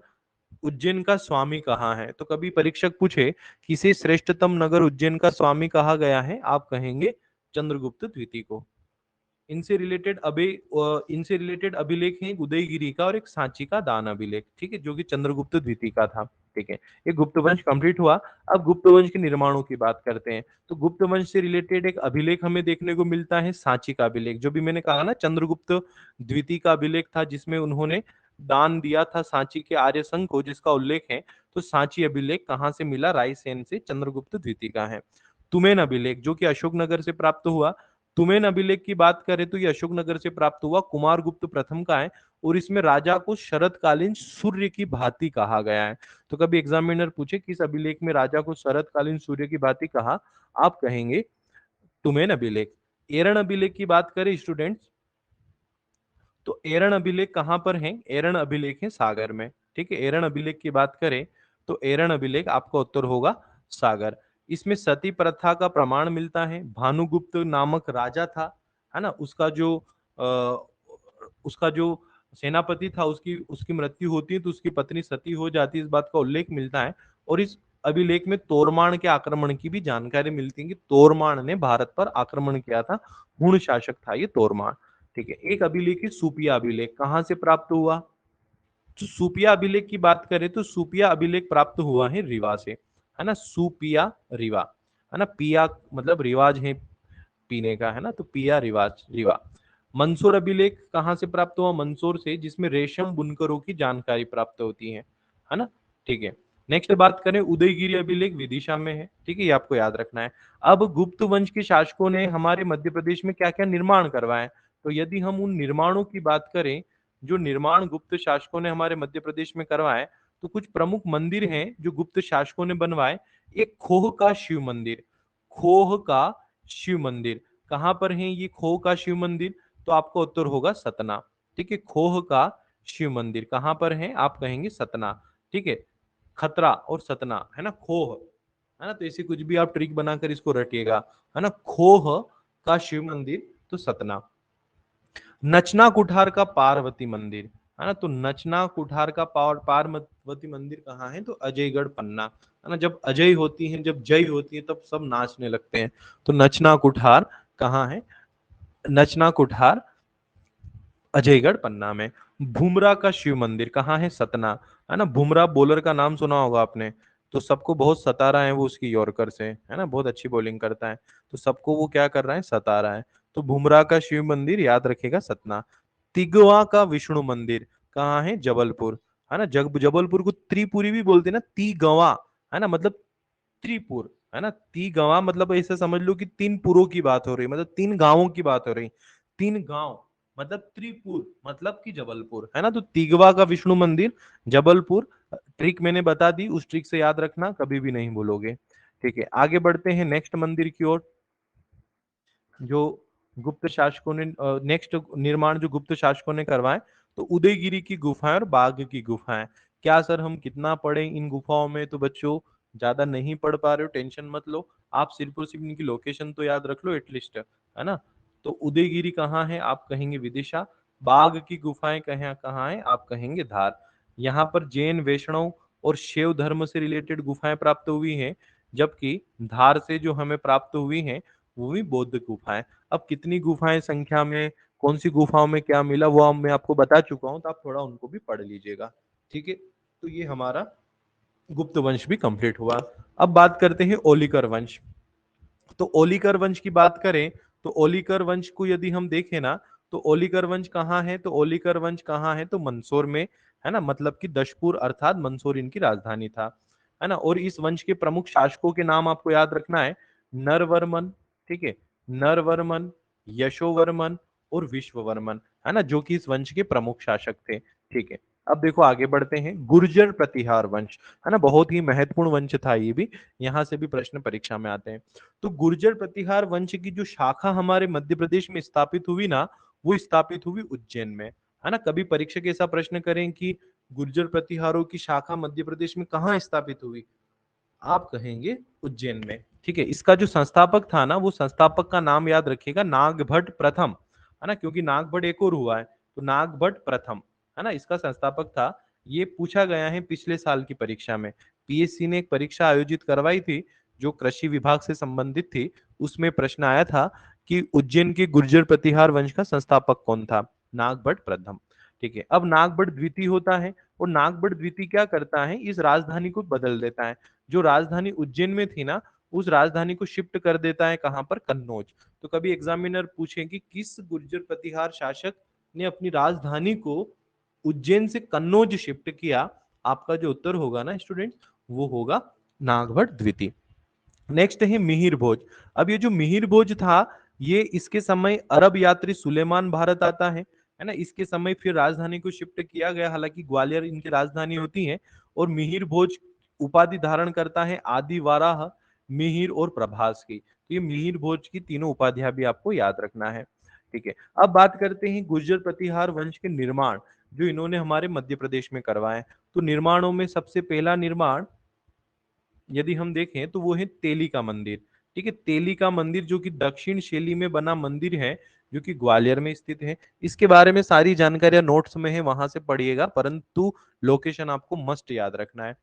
उज्जैन का स्वामी कहा है, तो कभी परीक्षक पूछे किसे श्रेष्ठतम नगर उज्जैन का स्वामी कहा गया है, आप कहेंगे चंद्रगुप्त द्वितीय को। इनसे रिलेटेड अभिलेख हैं उदयगिरी का और एक सांची का दान अभिलेख, ठीक है, जो कि चंद्रगुप्त द्वितीय का था। ठीक है, ये गुप्त वंश कंप्लीट हुआ। अब गुप्त वंश के निर्माणों की बात करते हैं। तो गुप्त वंश से रिलेटेड एक अभिलेख हमें देखने को मिलता है, सांची का अभिलेख, जो भी मैंने कहा ना, चंद्रगुप्त द्वितीय का अभिलेख था, जिसमें उन्होंने दान दिया था सांची के आर्य संघ को, जिसका उल्लेख है। तो सांची अभिलेख कहाँ से मिला, रायसेन से, चंद्रगुप्त द्वितीय का है। तुमेन अभिलेख जो कि अशोकनगर से प्राप्त हुआ। तुमेन अभिलेख की बात करें तो ये अशोकनगर से प्राप्त हुआ, कुमारगुप्त प्रथम का है। और इसमें राजा को शरतकालीन सूर्य की भांति कहा गया है। तो कभी एग्जामिनर पूछे किस अभिलेख में राजा को शरतकालीन सूर्य की भांति कहा, आप कहेंगे तुमेन अभिलेख। एरण अभिलेख की बात करें स्टूडेंट्स, तो एरण अभिलेख कहां पर है, एरण अभिलेख है सागर में। ठीक है, एरण अभिलेख की बात करें तो एरण अभिलेख आपका उत्तर होगा सागर। इसमें सती प्रथा का प्रमाण मिलता है। भानुगुप्त नामक राजा था, है ना, उसका जो सेनापति था, उसकी उसकी मृत्यु होती है तो उसकी पत्नी सती हो जाती है, इस बात का उल्लेख मिलता है। और इस अभिलेख में तोरमाण के आक्रमण की भी जानकारी मिलती है कि तोरमाण ने भारत पर आक्रमण किया था, हुण शासक था ये तोरमाण। ठीक है, एक अभिलेख है सुपिया अभिलेख, कहां से प्राप्त हुआ, तो सुपिया अभिलेख की बात करें तो सुपिया अभिलेख प्राप्त हुआ है रीवा से, है ना, सुपिया रीवा, है ना, पिया मतलब रिवाज है पीने का, है ना, तो पिया रिवाज रीवा। मंसूर अभिलेख कहां से प्राप्त हुआ, मंसूर से, जिसमें रेशम बुनकरों की जानकारी प्राप्त होती है ना। ठीक है, नेक्स्ट बात करें, उदयगिरी अभिलेख विदिशा में है। ठीक है, ये आपको याद रखना है। अब गुप्त वंश के शासकों ने हमारे मध्य प्रदेश में क्या क्या निर्माण करवाए, तो यदि हम उन निर्माणों की बात करें जो निर्माण गुप्त शासकों ने हमारे मध्य प्रदेश में करवाए, तो कुछ प्रमुख मंदिर हैं जो गुप्त शासकों ने बनवाए। एक खोह का शिव मंदिर, खोह का शिव मंदिर कहां पर है ये खोह का शिव मंदिर, तो आपका उत्तर होगा सतना। ठीक है, खोह का शिव मंदिर कहां पर है, आप कहेंगे सतना। ठीक है, खतरा और सतना, है ना, खोह, है ना, तो ऐसे कुछ भी आप ट्रिक बनाकर इसको रटिएगा, है ना, खोह का शिव मंदिर तो सतना। नचना कुठार का पार्वती मंदिर, है ना, तो नचना कुठार का पार्वती मंदिर कहाँ है, तो अजयगढ़ पन्ना, है ना। जब अजय होती है, जब जय होती है, तब सब नाचने लगते हैं। तो नचना कुठार कहाँ है, नचना कुठार अजयगढ़ पन्ना में। भूमरा का शिव मंदिर कहाँ है, सतना, है ना। भूमरा बॉलर का नाम सुना होगा आपने, तो सबको बहुत सता रहा है वो उसकी यॉर्कर से, है ना, बहुत अच्छी बॉलिंग करता है, तो सबको वो क्या कर रहा है, सता रहा है। तो भूमरा का शिव मंदिर याद रखेगा सतना। तिगवा का विष्णु मंदिर कहाँ है, जबलपुर, है ना। जबलपुर को त्रिपुरी भी बोलते हैं ना, तिगवा, है ना, मतलब त्रिपुर, है ना। तिगवा मतलब ऐसे समझ लो कि तीन पुरों की बात हो रही, मतलब तीन गांवों की बात हो रही, तीन गांव मतलब त्रिपुर मतलब कि जबलपुर, है ना। तो तिगवा का विष्णु मंदिर जबलपुर। ट्रिक मैंने बता दी, उस ट्रिक से याद रखना, कभी भी नहीं भूलोगे। ठीक है, आगे बढ़ते हैं नेक्स्ट मंदिर की ओर, जो गुप्त शासकों ने नेक्स्ट निर्माण जो गुप्त शासकों ने करवाए, तो उदयगिरी की गुफाएं और बाघ की गुफाएं। क्या सर हम कितना पढ़े इन गुफाओं में, तो बच्चों ज्यादा नहीं पढ़ पा रहे हो टेंशन मत लो, आप सिर्फ और सिर्फ इनकी लोकेशन तो याद रख लो एटलीस्ट, है ना। तो उदयगिरी कहाँ है, आप कहेंगे विदिशा। बाघ की गुफाएं कहाँ कहाँ है, आप कहेंगे धार। यहाँ पर जैन, वैष्णव और शैव धर्म से रिलेटेड गुफाएं प्राप्त हुई हैं, जबकि धार से जो हमें प्राप्त हुई हैं वो भी बौद्ध गुफाएं। अब कितनी गुफाएं संख्या में, कौन सी गुफाओं में क्या मिला, वो मैं आपको बता चुका हूं, तो आप थोड़ा उनको भी पढ़ लीजिएगा। ठीक है, तो ये हमारा गुप्त वंश भी कंप्लीट हुआ। अब बात करते हैं ओलिकर वंश। तो ओलिकर वंश की बात करें तो ओलिकर वंश को यदि हम देखें ना, तो ओलिकर वंश कहाँ है, तो ओलिकर वंश कहाँ है, तो मंदसौर में है ना, मतलब कि दशपुर अर्थात मंदसौर इनकी राजधानी था, है ना। और इस वंश के प्रमुख शासकों के नाम आपको याद रखना है, नरवर्मन, ठीक है, नरवर्मन, यशोवर्मन और विश्ववर्मन, है ना, जो कि इस वंश के प्रमुख शासक थे। ठीक है, अब देखो आगे बढ़ते हैं, गुर्जर प्रतिहार वंश, है ना, बहुत ही महत्वपूर्ण वंश था ये भी, यहाँ से भी प्रश्न परीक्षा में आते हैं। तो गुर्जर प्रतिहार वंश की जो शाखा हमारे मध्य प्रदेश में स्थापित हुई ना, वो स्थापित हुई उज्जैन में, है ना। कभी परीक्षक ऐसा प्रश्न करें कि गुर्जर प्रतिहारों की शाखा मध्य प्रदेश में कहाँ स्थापित हुई, आप कहेंगे उज्जैन में। ठीक है, इसका जो संस्थापक था ना, वो संस्थापक का नाम याद रखिएगा, नागभट्ट प्रथम, है ना, क्योंकि नागभट्ट एक और हुआ है, तो नागभट्ट प्रथम, है ना, इसका संस्थापक था। ये पूछा गया है पिछले साल की परीक्षा में, पीएससी ने एक परीक्षा आयोजित करवाई थी जो कृषि विभाग से संबंधित थी, उसमें प्रश्न आया था कि उज्जैन के गुर्जर प्रतिहार वंश का संस्थापक कौन था, नागभट्ट प्रथम। ठीक है, अब नागभट्ट द्वितीय होता है, और नागभट्ट द्वितीय क्या करता है, इस राजधानी को बदल देता है, जो राजधानी उज्जैन में थी ना, उस राजधानी को शिफ्ट कर देता है कहां पर, कन्नौज। तो कभी एग्जामिनर पूछे कि किस गुर्जर प्रतिहार शासक ने अपनी राजधानी को उज्जैन से कन्नौज शिफ्ट किया, आपका जो उत्तर होगा ना स्टूडेंट्स, वो होगा नागभट्ट द्वितीय। नेक्स्ट है मिहिर भोज। अब ये जो मिहिर भोज था, ये इसके समय अरब यात्री सुलेमान भारत आता है ना, इसके समय फिर राजधानी को शिफ्ट किया गया, हालांकि ग्वालियर इनकी राजधानी होती है। और मिहिर भोज उपाधि धारण करता है आदि वाराह, मिहिर और प्रभास की, तो ये मिहिर भोज की तीनों उपाधियां भी आपको याद रखना है। ठीक है, अब बात करते हैं गुर्जर प्रतिहार वंश के निर्माण जो इन्होंने हमारे मध्य प्रदेश में करवाए। तो निर्माणों में सबसे पहला निर्माण यदि हम देखें तो वो है तेली का मंदिर। ठीक है, तेली का मंदिर जो कि दक्षिण शैली में बना मंदिर है, जो कि ग्वालियर में स्थित है। इसके बारे में सारी जानकारियां नोट्स में है, वहां से पढ़िएगा, परंतु लोकेशन आपको मस्ट याद रखना है।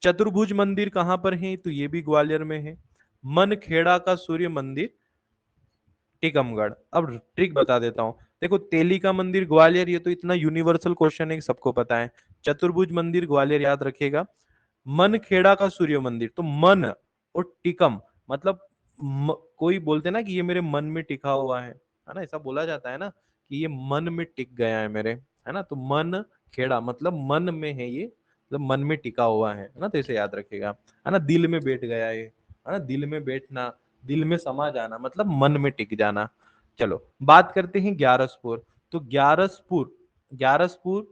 चतुर्भुज मंदिर कहां पर है, तो ये भी ग्वालियर में है। मनखेड़ा का सूर्य मंदिर टीकमगढ़। अब ट्रिक बता देता हूं, देखो तेली का मंदिर ग्वालियर, ये तो इतना यूनिवर्सल क्वेश्चन है कि सबको पता है। चतुर्भुज मंदिर ग्वालियर याद रखिएगा। मन खेड़ा का सूर्य मंदिर, तो मन और टिकम मतलब कोई बोलते ना कि ये मेरे मन में टिका हुआ है ना, ऐसा बोला जाता है ना कि ये मन में टिक गया है मेरे, है ना। तो मन खेड़ा मतलब मन में है ये, मतलब मन में टिका हुआ है ना, तो इसे याद रखिएगा, है ना। दिल में बैठ गया ये, है ना, दिल में बैठना, दिल में समा जाना, मतलब मन में टिक जाना। चलो बात करते हैं ग्यारसपुर। तो ग्यारसपुर, ग्यारसपुर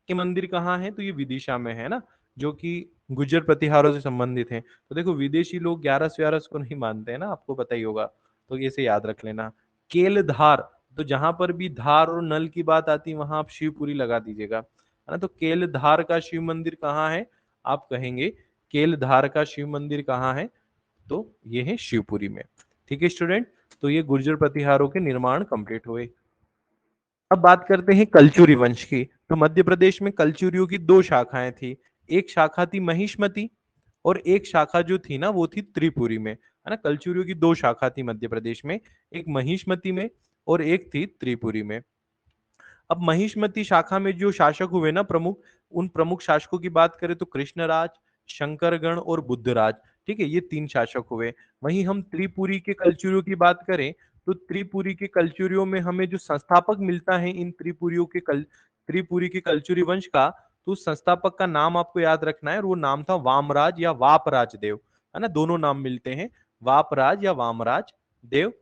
के मंदिर कहाँ है, तो ये विदिशा में है ना, जो कि गुर्जर प्रतिहारों से संबंधित है। तो देखो विदेशी लोग ग्यारस व्यारस को नहीं मानते हैं ना, आपको पता ही होगा, तो इसे याद रख लेना। केलधार, तो जहां पर भी धार और नल की बात आती है वहां आप शिवपुरी लगा दीजिएगा, है ना। तो केलधार का शिव मंदिर कहाँ है, आप कहेंगे केलधार का शिव मंदिर कहाँ है, तो ये है शिवपुरी में। ठीक है स्टूडेंट, तो ये गुर्जर प्रतिहारों के निर्माण कंप्लीट हुए। अब बात करते हैं कलचुरी वंश की। तो मध्य प्रदेश में कलचुरियों की दो शाखाएं थी, एक शाखा थी महिष्मती और एक शाखा जो थी ना वो थी त्रिपुरी में, है ना। कलचुरियों की दो शाखा थी मध्य प्रदेश में, एक महिष्मती में और एक थी त्रिपुरी में। अब महिष्मती शाखा में जो शासक हुए ना प्रमुख, उन प्रमुख शासकों की बात करें तो कृष्णराज, शंकरगण और बुद्धराज। ठीक है, ये तीन शासक हुए। वहीं हम त्रिपुरी के कलचुरियों की बात करें तो त्रिपुरी के कलचुरियों में हमें जो संस्थापक मिलता है इन त्रिपुरियों के त्रिपुरी के कलचुरी वंश का, तो उस संस्थापक का नाम आपको याद रखना है, और वो नाम था वामराज या वापराज देव, है ना, दोनों नाम मिलते हैं, वापराज या वामराज देव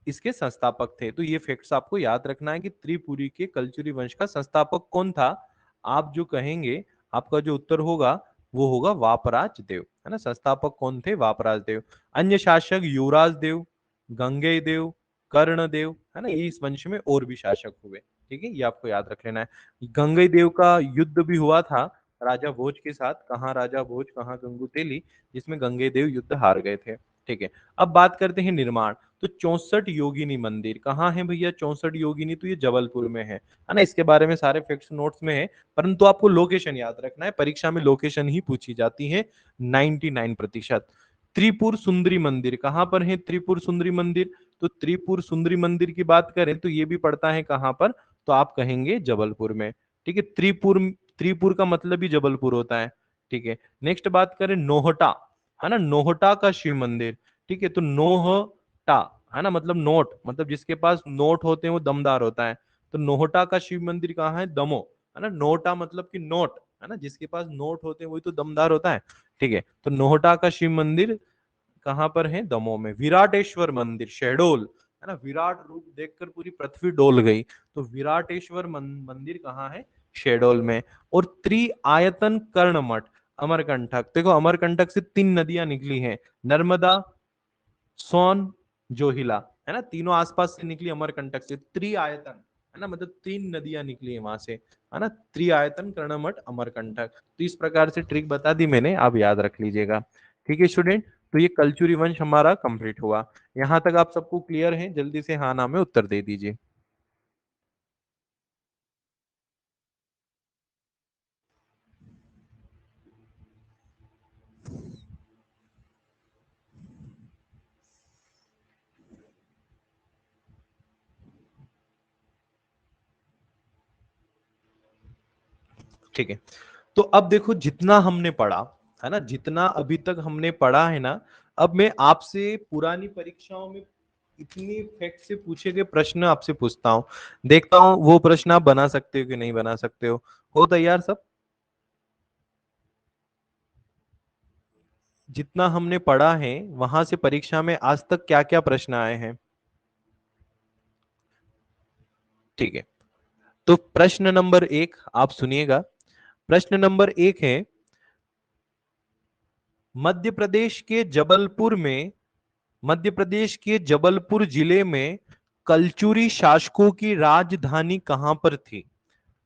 इसके संस्थापक थे। तो ये फैक्ट्स आपको याद रखना है कि त्रिपुरी के कलचुरी वंश का संस्थापक कौन था, आप जो कहेंगे, आपका जो उत्तर होगा वो होगा वापराज देव, है ना। संस्थापक कौन थे, वापराज देव। अन्य शासक युवराज देव, गंगे देव, कर्ण देव, है ना, ये इस वंश में और भी शासक हुए। ठीक है, ये आपको याद रख लेना है। गंगे देव का युद्ध भी हुआ था, राजा भोज के साथ। कहाँ राजा भोज, कहाँ गंगू तेली, जिसमें गंगेदेव युद्ध हार गए थे। ठीक है, अब बात करते हैं निर्माण। तो 64 योगिनी मंदिर कहाँ है भैया? 64 योगिनी तो ये जबलपुर में है ना। इसके बारे में सारे फैक्ट्स नोट्स में है, परंतु आपको लोकेशन याद रखना है, परीक्षा में लोकेशन ही पूछी जाती है 99%। त्रिपुर सुंदरी मंदिर कहाँ पर है? त्रिपुर सुंदरी मंदिर, तो त्रिपुर सुंदरी मंदिर की बात करें तो ये भी पड़ता है कहाँ पर? तो आप कहेंगे जबलपुर में। ठीक है, त्रिपुर, त्रिपुर का मतलब ही जबलपुर होता है। ठीक है, नेक्स्ट बात करें नोहटा, है ना, नोहटा का शिव मंदिर। ठीक है, तो नोहटा, है ना, मतलब नोट, मतलब जिसके पास नोट होते हैं वो दमदार होता है। तो नोहटा का शिव मंदिर कहाँ है? दमो, है ना। नोटा मतलब कि नोट, है ना, जिसके पास नोट होते हैं वही तो दमदार होता है। ठीक है, तो नोहटा का शिव मंदिर कहाँ पर है? दमोह में। विराटेश्वर मंदिर शहडोल, है ना, विराट रूप देखकर पूरी पृथ्वी डोल गई, तो विराटेश्वर मंदिर कहाँ है? शहडोल में। और त्रिआयतन कर्ण मठ अमरकंटक, देखो अमरकंटक से 3 नदियां निकली हैं, नर्मदा, सोन, जोहिला, है ना, तीनों आसपास से निकली अमरकंटक से। त्रिआयतन, है ना, मतलब 3 नदियां निकली है वहां से, है ना। त्रिआयतन कर्णमठ अमरकंटक। तो इस प्रकार से ट्रिक बता दी मैंने, आप याद रख लीजिएगा। ठीक है स्टूडेंट, तो ये कलचुरी वंश हमारा कंप्लीट हुआ। यहां तक आप सबको क्लियर है? जल्दी से हाँ ना में उत्तर दे दीजिए। ठीक है, तो अब देखो जितना हमने पढ़ा, है ना, जितना अभी तक हमने पढ़ा है ना, अब मैं आपसे पुरानी परीक्षाओं में इतनी फैक्ट से पूछे गए प्रश्न आपसे पूछता हूँ, देखता हूँ वो प्रश्न आप बना सकते हो कि नहीं बना सकते हो तैयार सब? जितना हमने पढ़ा है वहां से परीक्षा में आज तक क्या क्या प्रश्न आए हैं? ठीक है, तो प्रश्न नंबर 1 आप सुनिएगा। प्रश्न नंबर 1 है, मध्य प्रदेश के जबलपुर में, मध्य प्रदेश के जबलपुर जिले में कलचुरी शासकों की राजधानी कहां पर थी?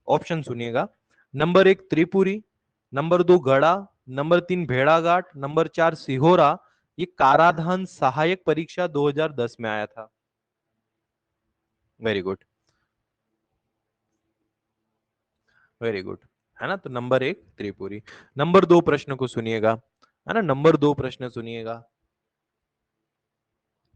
ऑप्शन सुनिएगा। नंबर 1 त्रिपुरी, नंबर 2 गढ़ा, नंबर 3 भेड़ाघाट, नंबर 4 सिहोरा। ये काराधान सहायक परीक्षा 2010 में आया था। वेरी गुड, वेरी गुड, है ना। तो नंबर 1 त्रिपुरी। नंबर 2 प्रश्न को सुनिएगा, है ना, नंबर 2 प्रश्न सुनिएगा।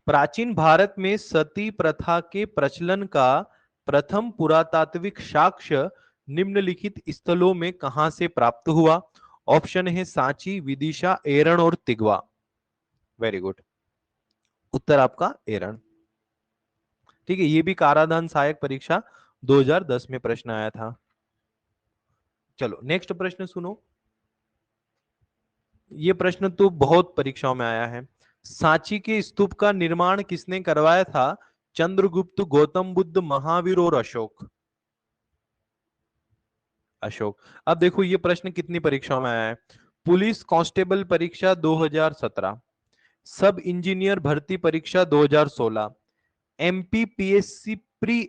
प्राचीन भारत में सती प्रथा के प्रचलन का प्रथम पुरातात्विक साक्ष्य निम्नलिखित स्थलों में कहां से प्राप्त हुआ? ऑप्शन है सांची, विदिशा, एरण और तिगवा। वेरी गुड, उत्तर आपका एरण। ठीक है, ये भी काराधान सहायक परीक्षा 2010 में प्रश्न आया था। चलो नेक्स्ट प्रश्न सुनो, ये प्रश्न तो बहुत परीक्षाओं में आया है। सांची के स्तूप का निर्माण किसने करवाया था? चंद्रगुप्त, गौतम बुद्ध, महावीर और अशोक। अशोक। अब देखो ये प्रश्न कितनी परीक्षाओं में आया है। पुलिस कांस्टेबल परीक्षा 2017, सब इंजीनियर भर्ती परीक्षा 2016, एमपीपीएससी प्री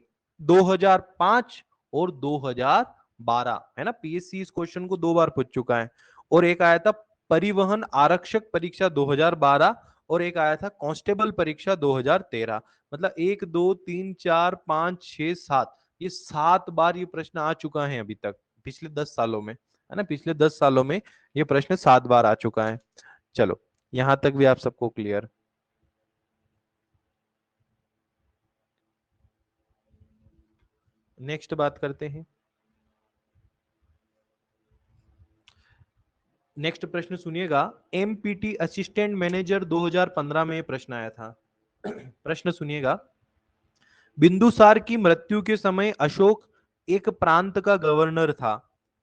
2005 और 2012, है ना, पीएससी इस क्वेश्चन को 2 बार पूछ चुका है। और एक आया था परिवहन आरक्षक परीक्षा 2012, और एक आया था कांस्टेबल परीक्षा 2013। मतलब 1 2 3 4 5 6 7, ये 7 बार ये प्रश्न आ चुका है अभी तक, पिछले 10 सालों में, है ना, पिछले 10 सालों में ये प्रश्न 7 बार आ चुका है। चलो यहां तक भी आप सबको क्लियर। नेक्स्ट बात करते हैं। नेक्स्ट प्रश्न सुनिएगा। एमपीटी असिस्टेंट मैनेजर 2015 में प्रश्न आया था। प्रश्न सुनिएगा। बिंदुसार की मृत्यु के समय अशोक एक प्रांत का गवर्नर था,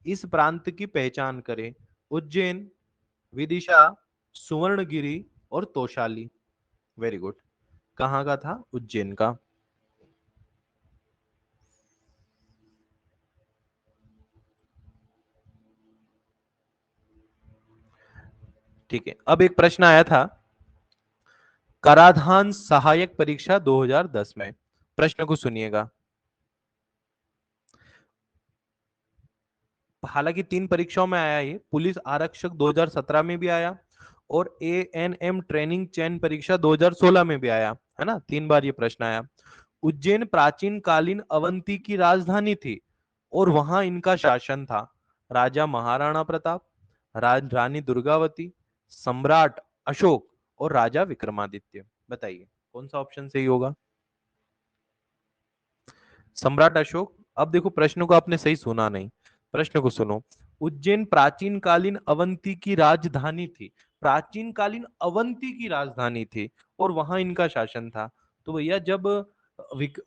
इस प्रांत की पहचान करें। उज्जैन, विदिशा, सुवर्णगिरी और तोशाली। वेरी गुड, कहाँ का था? उज्जैन का। ठीक है, अब एक प्रश्न आया था कराधान सहायक परीक्षा 2010 में। प्रश्न को सुनिएगा। हालांकि 3 परीक्षाओं में आया, ये पुलिस आरक्षक 2017 में भी आया और ANM ट्रेनिंग चयन परीक्षा 2016 में भी आया, है ना, 3 बार ये प्रश्न आया। उज्जैन प्राचीन कालीन अवंती की राजधानी थी और वहां इनका शासन था राजा महाराणा प्रताप, रानी दुर्गावती, सम्राट अशोक और राजा विक्रमादित्य। बताइए कौन सा ऑप्शन सही होगा? सम्राट अशोक। अब देखो प्रश्न को आपने सही सुना नहीं, प्रश्न को सुनो। उज्जैन प्राचीन कालीन अवंती की राजधानी थी, प्राचीन कालीन अवंती की राजधानी थी और वहां इनका शासन था। तो भैया जब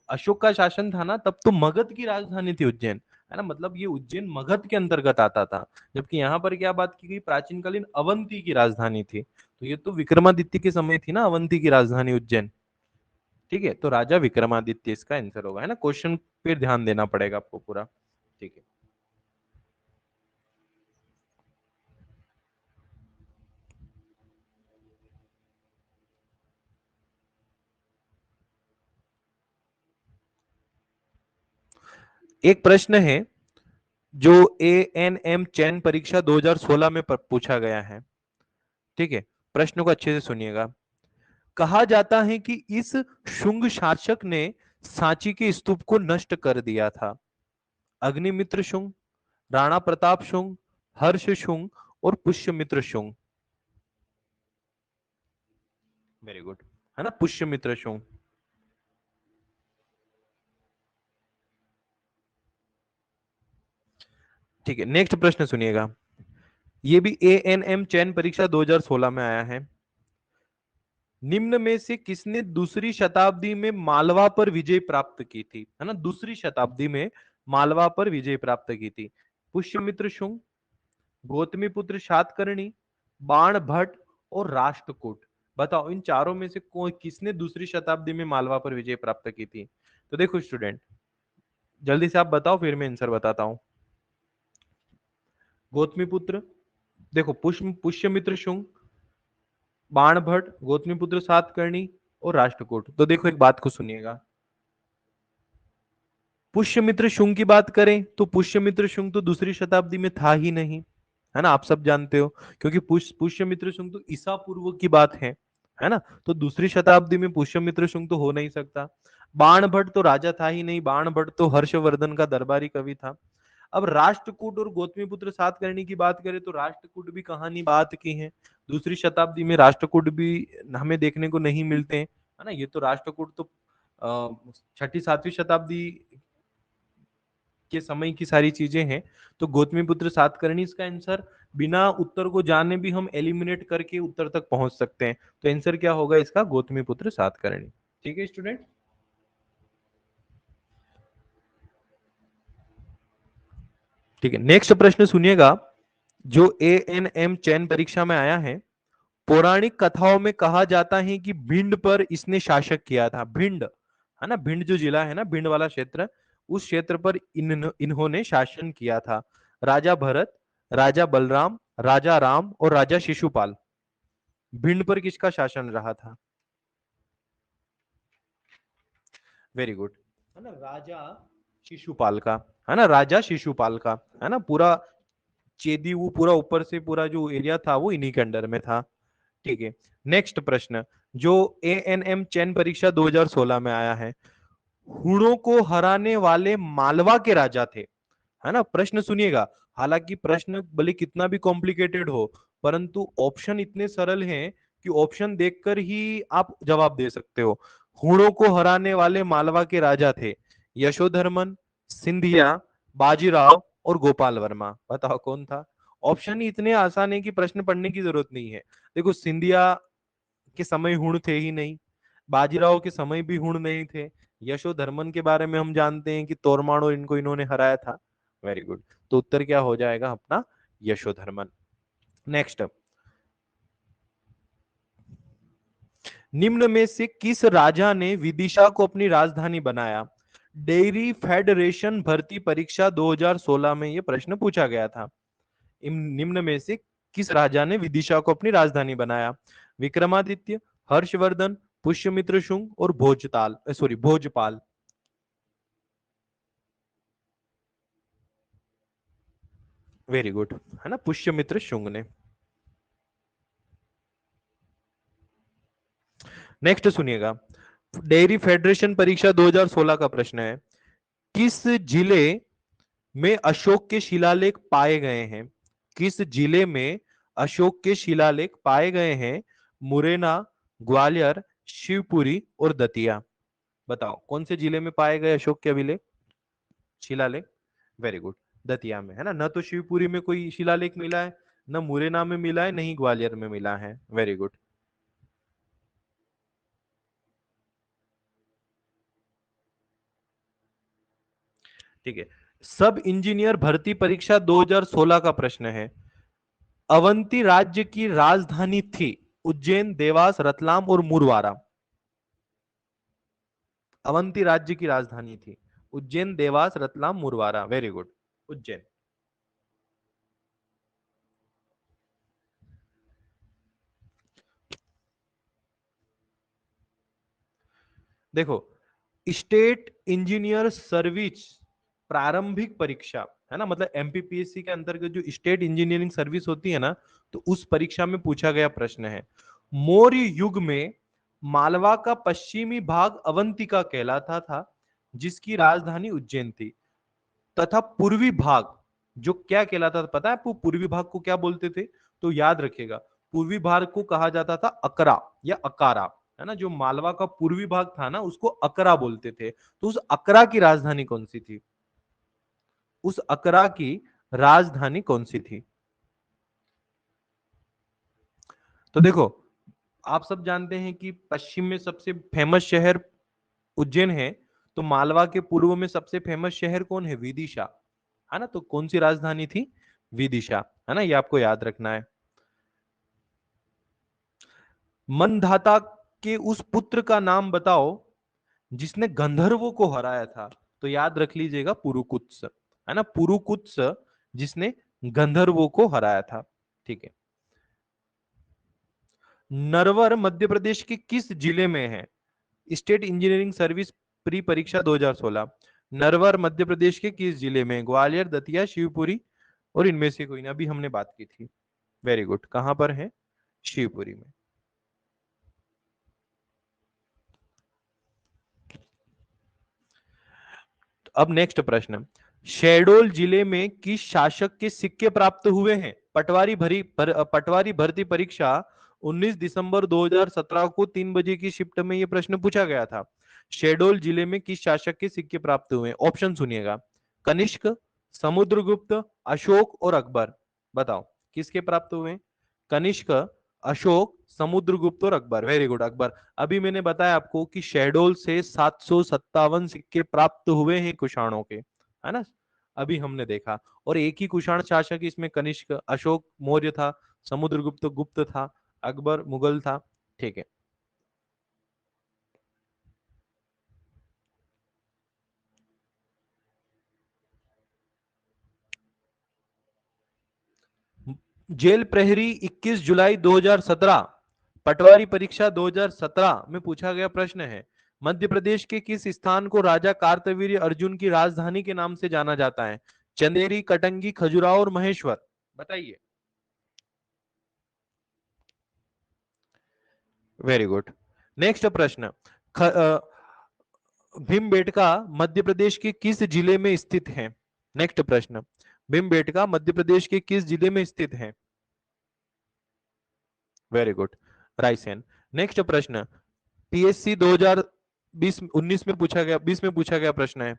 अशोक का शासन था ना, तब तो मगध की राजधानी थी उज्जैन, है ना, मतलब ये उज्जैन मगध के अंतर्गत आता था। जबकि यहाँ पर क्या बात की गई, प्राचीन कालीन अवंती की राजधानी थी, तो ये तो विक्रमादित्य के समय थी ना अवंती की राजधानी उज्जैन। ठीक है, तो राजा विक्रमादित्य इसका आंसर होगा, है ना, क्वेश्चन पे ध्यान देना पड़ेगा आपको पूरा। ठीक है, एक प्रश्न है जो ANM चयन परीक्षा 2016 में पूछा गया है। ठीक है, प्रश्न को अच्छे से सुनिएगा। कहा जाता है कि इस शुंग शासक ने सांची के स्तूप को नष्ट कर दिया था। अग्निमित्र शुंग, राणा प्रताप शुंग, हर्ष शुंग और पुष्यमित्र शुंग। वेरी गुड, है ना, पुष्यमित्र शुंग। ठीक है, नेक्स्ट प्रश्न सुनिएगा। ये भी ANM चयन परीक्षा 2016 में आया है। निम्न में से किसने दूसरी शताब्दी में मालवा पर विजय प्राप्त की थी, है ना, दूसरी शताब्दी में मालवा पर विजय प्राप्त की थी? पुष्यमित्र शुंग, गौतमी पुत्र सातकर्णी, बाण भट्ट और राष्ट्रकूट। बताओ इन चारों में से कोई किसने दूसरी शताब्दी में मालवा पर विजय प्राप्त की थी? तो देखो स्टूडेंट, जल्दी से आप बताओ फिर मैं आंसर बताता हूं। गौतमी पुत्र, देखो पुष्यमित्र शुंग, बाण भट्ट, गौतमीपुत्र सातकर्णी और राष्ट्रकूट। तो देखो एक बात को सुनिएगा, पुष्यमित्र शुंग की बात करें तो पुष्यमित्र शुंग तो दूसरी शताब्दी में था ही नहीं, है ना, आप सब जानते हो, क्योंकि पुष्यमित्र शुंग तो ईसा पूर्व की बात है ना, तो दूसरी शताब्दी में पुष्यमित्र शुंग तो हो नहीं सकता। बाण भट्ट तो राजा था ही नहीं, बाण भट्ट तो हर्षवर्धन का दरबारी कवि था। अब राष्ट्रकूट और गौतमीपुत्र सातकर्णी की बात करें तो राष्ट्रकूट भी कहानी बात की है, दूसरी शताब्दी में राष्ट्रकूट भी हमें देखने को नहीं मिलते हैं, है ना, ये तो राष्ट्रकूट तो छठी सातवीं शताब्दी के समय की सारी चीजें हैं। तो गौतमीपुत्र सातकर्णी इसका आंसर, बिना उत्तर को जाने भी हम एलिमिनेट करके उत्तर तक पहुंच सकते हैं। तो आंसर क्या होगा इसका, गौतमीपुत्र सातकर्णी। ठीक है स्टूडेंट, ठीक है, नेक्स्ट प्रश्न सुनिएगा जो ANM चयन परीक्षा में आया है। पौराणिक कथाओं में कहा जाता है कि भिंड पर इसने शासक किया था। भिंड, है ना, भिंड जो जिला है ना, भिंड वाला क्षेत्र, उस क्षेत्र पर इन्होंने शासन किया था। राजा भरत, राजा बलराम, राजा राम और राजा शिशुपाल। भिंड पर किसका शासन रहा था? वेरी गुड, है ना, राजा शिशुपाल का, है ना, राजा शिशुपाल का, है ना, पूरा चेदी वो पूरा ऊपर से पूरा जो एरिया था वो इन्हीं के अंडर में था। ठीक है, नेक्स्ट प्रश्न जो ANM चयन परीक्षा 2016 में आया है। हुणों को हराने वाले मालवा के राजा थे, है ना, प्रश्न सुनिएगा। हालांकि प्रश्न भले कितना भी कॉम्प्लिकेटेड हो, परंतु ऑप्शन इतने सरल हैं कि ऑप्शन देखकर ही आप जवाब दे सकते हो। हुणों को हराने वाले मालवा के राजा थे यशोधर्मन, सिंधिया, बाजीराव और गोपाल वर्मा। बताओ कौन था? ऑप्शन ही इतने आसान है कि प्रश्न पढ़ने की जरूरत नहीं है। देखो सिंधिया के समय हुण थे ही नहीं, बाजीराव के समय भी हुण नहीं थे, यशोधर्मन के बारे में हम जानते हैं कि तोरमाण और इनको इन्होंने हराया था। वेरी गुड, तो उत्तर क्या हो जाएगा अपना, यशोधर्मन। नेक्स्ट, निम्न में से किस राजा ने विदिशा को अपनी राजधानी बनाया? डेयरी फेडरेशन भर्ती परीक्षा 2016 में यह प्रश्न पूछा गया था। निम्न में से किस राजा ने विदिशा को अपनी राजधानी बनाया? विक्रमादित्य, हर्षवर्धन, पुष्यमित्र शुंग और Bhojtal sorry Bhojpal. Very good, है ना, पुष्यमित्र शुंग ने। नेक्स्ट सुनिएगा, डेयरी फेडरेशन परीक्षा 2016 का प्रश्न है, किस जिले में अशोक के शिलालेख पाए गए हैं? किस जिले में अशोक के शिलालेख पाए गए हैं? मुरैना, ग्वालियर, शिवपुरी और दतिया। बताओ कौन से जिले में पाए गए अशोक के अभिलेख, शिलालेख? वेरी गुड, दतिया में, है ना। न तो शिवपुरी में कोई शिलालेख मिला है, न मुरैना में मिला है, नहीं ग्वालियर में मिला है। Very good. ठीक है, सब इंजीनियर भर्ती परीक्षा 2016 का प्रश्न है, अवंती राज्य की राजधानी थी उज्जैन, देवास, रतलाम और मुरवारा। अवंती राज्य की राजधानी थी उज्जैन, देवास, रतलाम, मुरवारा। Very good, Ujjain. देखो, स्टेट इंजीनियर सर्विस प्रारंभिक परीक्षा, है ना, मतलब एमपीपीएससी के अंतर्गत जो स्टेट इंजीनियरिंग सर्विस होती है ना, तो उस परीक्षा में पूछा गया प्रश्न है, मौर्य युग में मालवा का पश्चिमी भाग अवंतिका कहलाता था जिसकी राजधानी उज्जैन थी, तथा पूर्वी भाग जो क्या कहलाता था पता है आपको? पूर्वी भाग को क्या बोलते थे? तो याद रखिएगा, पूर्वी भाग को कहा जाता था अकरा या अकारा, है ना। जो मालवा का पूर्वी भाग था ना, उसको अकरा बोलते थे। तो उस अकरा की राजधानी कौन सी थी? उस अकरा की राजधानी कौन सी थी? तो देखो, आप सब जानते हैं कि पश्चिम में सबसे फेमस शहर उज्जैन है, तो मालवा के पूर्व में सबसे फेमस शहर कौन है? विदिशा, है ना। तो कौन सी राजधानी थी? विदिशा, है ना, ये आपको याद रखना है। मनधाता के उस पुत्र का नाम बताओ जिसने गंधर्वों को हराया था। तो याद रख लीजिएगा, पुरुकुत्स, है ना, पुरुकुत्स, जिसने गंधर्वों को हराया था। ठीक है। नरवर मध्य प्रदेश के किस जिले में है? स्टेट इंजीनियरिंग सर्विस प्री परीक्षा 2016, नरवर मध्य प्रदेश के किस जिले में? ग्वालियर, दतिया, शिवपुरी और इनमें से कोई ना, अभी हमने बात की थी। वेरी गुड, कहां पर है? शिवपुरी में। अब नेक्स्ट प्रश्न, शहडोल जिले में किस शासक के सिक्के प्राप्त हुए हैं? पटवारी भर्ती परीक्षा 19 दिसंबर 2017 को 3 बजे की शिफ्ट में यह प्रश्न पूछा गया था। शहडोल जिले में किस शासक के सिक्के प्राप्त हुए? ऑप्शन सुनिएगा, कनिष्क, समुद्रगुप्त, अशोक और अकबर। बताओ किसके प्राप्त हुए? कनिष्क, अशोक, समुद्रगुप्त और अकबर। Very good, Akbar. अभी मैंने बताया आपको कि शहडोल से 757 सिक्के प्राप्त हुए हैं कुषाणों के, है ना, अभी हमने देखा। और एक ही कुषाण शासक इसमें कनिष्क, अशोक मौर्य था, समुद्रगुप्त गुप्त था, अकबर मुगल था। ठीक है। जेल प्रहरी 21 जुलाई 2017, पटवारी परीक्षा 2017 में पूछा गया प्रश्न है, मध्य प्रदेश के किस स्थान को राजा कार्तवीर्य अर्जुन की राजधानी के नाम से जाना जाता है? चंदेरी, कटंगी, खजुराहो और महेश्वर। बताइए। Very good. नेक्स्ट प्रश्न, भीमबेटका मध्य प्रदेश के किस जिले में स्थित है? नेक्स्ट प्रश्न, भीमबेटका मध्य प्रदेश के किस जिले में स्थित है? Very good, Raisen. नेक्स्ट प्रश्न, पीएससी 2020 19 में पूछा गया, 20 में पूछा गया प्रश्न है,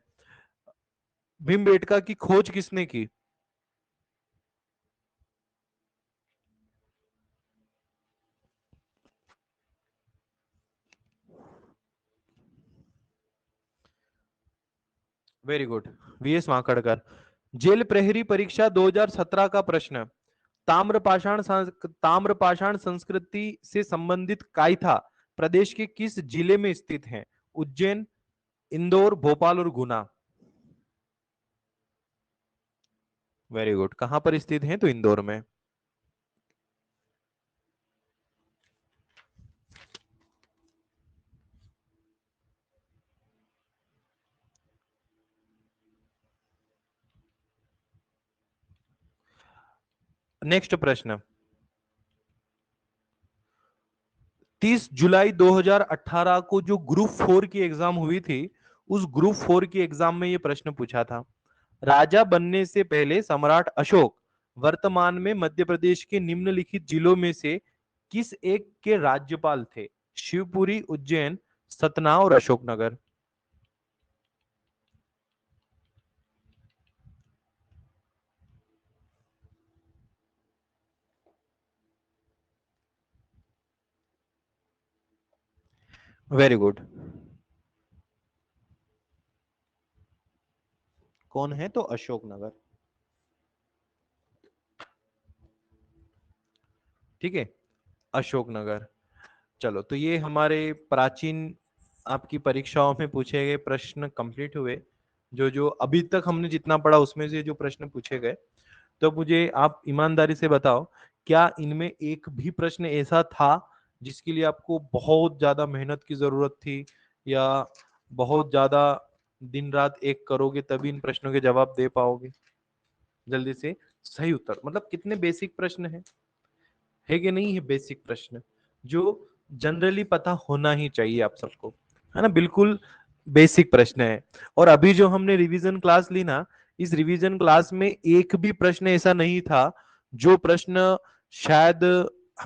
भीमबेटका की खोज किसने की? Very good, V S Wakadkar. जेल प्रहरी परीक्षा 2017 का प्रश्न, ताम्रपाषाण संस्कृति से संबंधित कायथा प्रदेश के किस जिले में स्थित है? उज्जैन, इंदौर, भोपाल और गुना। वेरी गुड, कहां पर स्थित है? तो इंदौर में। नेक्स्ट प्रश्न, 30 जुलाई 2018 को जो ग्रुप 4 की एग्जाम हुई थी, उस ग्रुप 4 की एग्जाम में ये प्रश्न पूछा था, राजा बनने से पहले सम्राट अशोक वर्तमान में मध्य प्रदेश के निम्नलिखित जिलों में से किस एक के राज्यपाल थे? शिवपुरी, उज्जैन, सतना और अशोकनगर। Very good. कौन है? तो अशोकनगर। ठीक है, अशोकनगर। चलो, तो ये हमारे प्राचीन आपकी परीक्षाओं में पूछे गए प्रश्न कंप्लीट हुए। जो जो अभी तक हमने जितना पढ़ा उसमें से जो प्रश्न पूछे गए, तो मुझे आप ईमानदारी से बताओ, क्या इनमें एक भी प्रश्न ऐसा था जिसके लिए आपको बहुत ज्यादा मेहनत की जरूरत थी, या बहुत ज्यादा दिन रात एक करोगे तभी इन प्रश्नों के जवाब दे पाओगे? जल्दी से सही उत्तर, मतलब कितने बेसिक प्रश्न है कि नहीं? है बेसिक प्रश्न जो जनरली पता होना ही चाहिए आप सबको, है ना? बिल्कुल बेसिक प्रश्न है। और अभी जो हमने रिवीजन क्लास ली ना, इस रिवीजन क्लास में एक भी प्रश्न ऐसा नहीं था जो प्रश्न शायद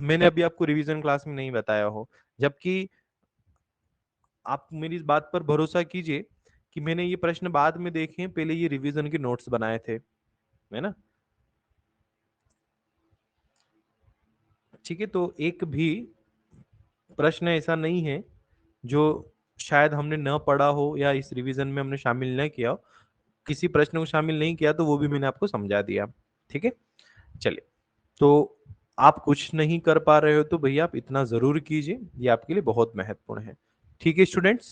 मैंने अभी आपको रिवीजन क्लास में नहीं बताया हो। जबकि आप मेरी इस बात पर भरोसा कीजिए कि मैंने ये प्रश्न बाद में देखे हैं, पहले ये रिवीजन के नोट्स बनाए थे, है ना? ठीक है, तो एक भी प्रश्न ऐसा नहीं है जो शायद हमने न पढ़ा हो या इस रिवीजन में हमने शामिल न किया हो। किसी प्रश्न को शामिल नहीं किया तो वो भी मैंने आपको समझा दिया। ठीक है, चलिए। तो आप कुछ नहीं कर पा रहे हो तो भैया आप इतना जरूर कीजिए, ये आपके लिए बहुत महत्वपूर्ण है। ठीक है स्टूडेंट्स।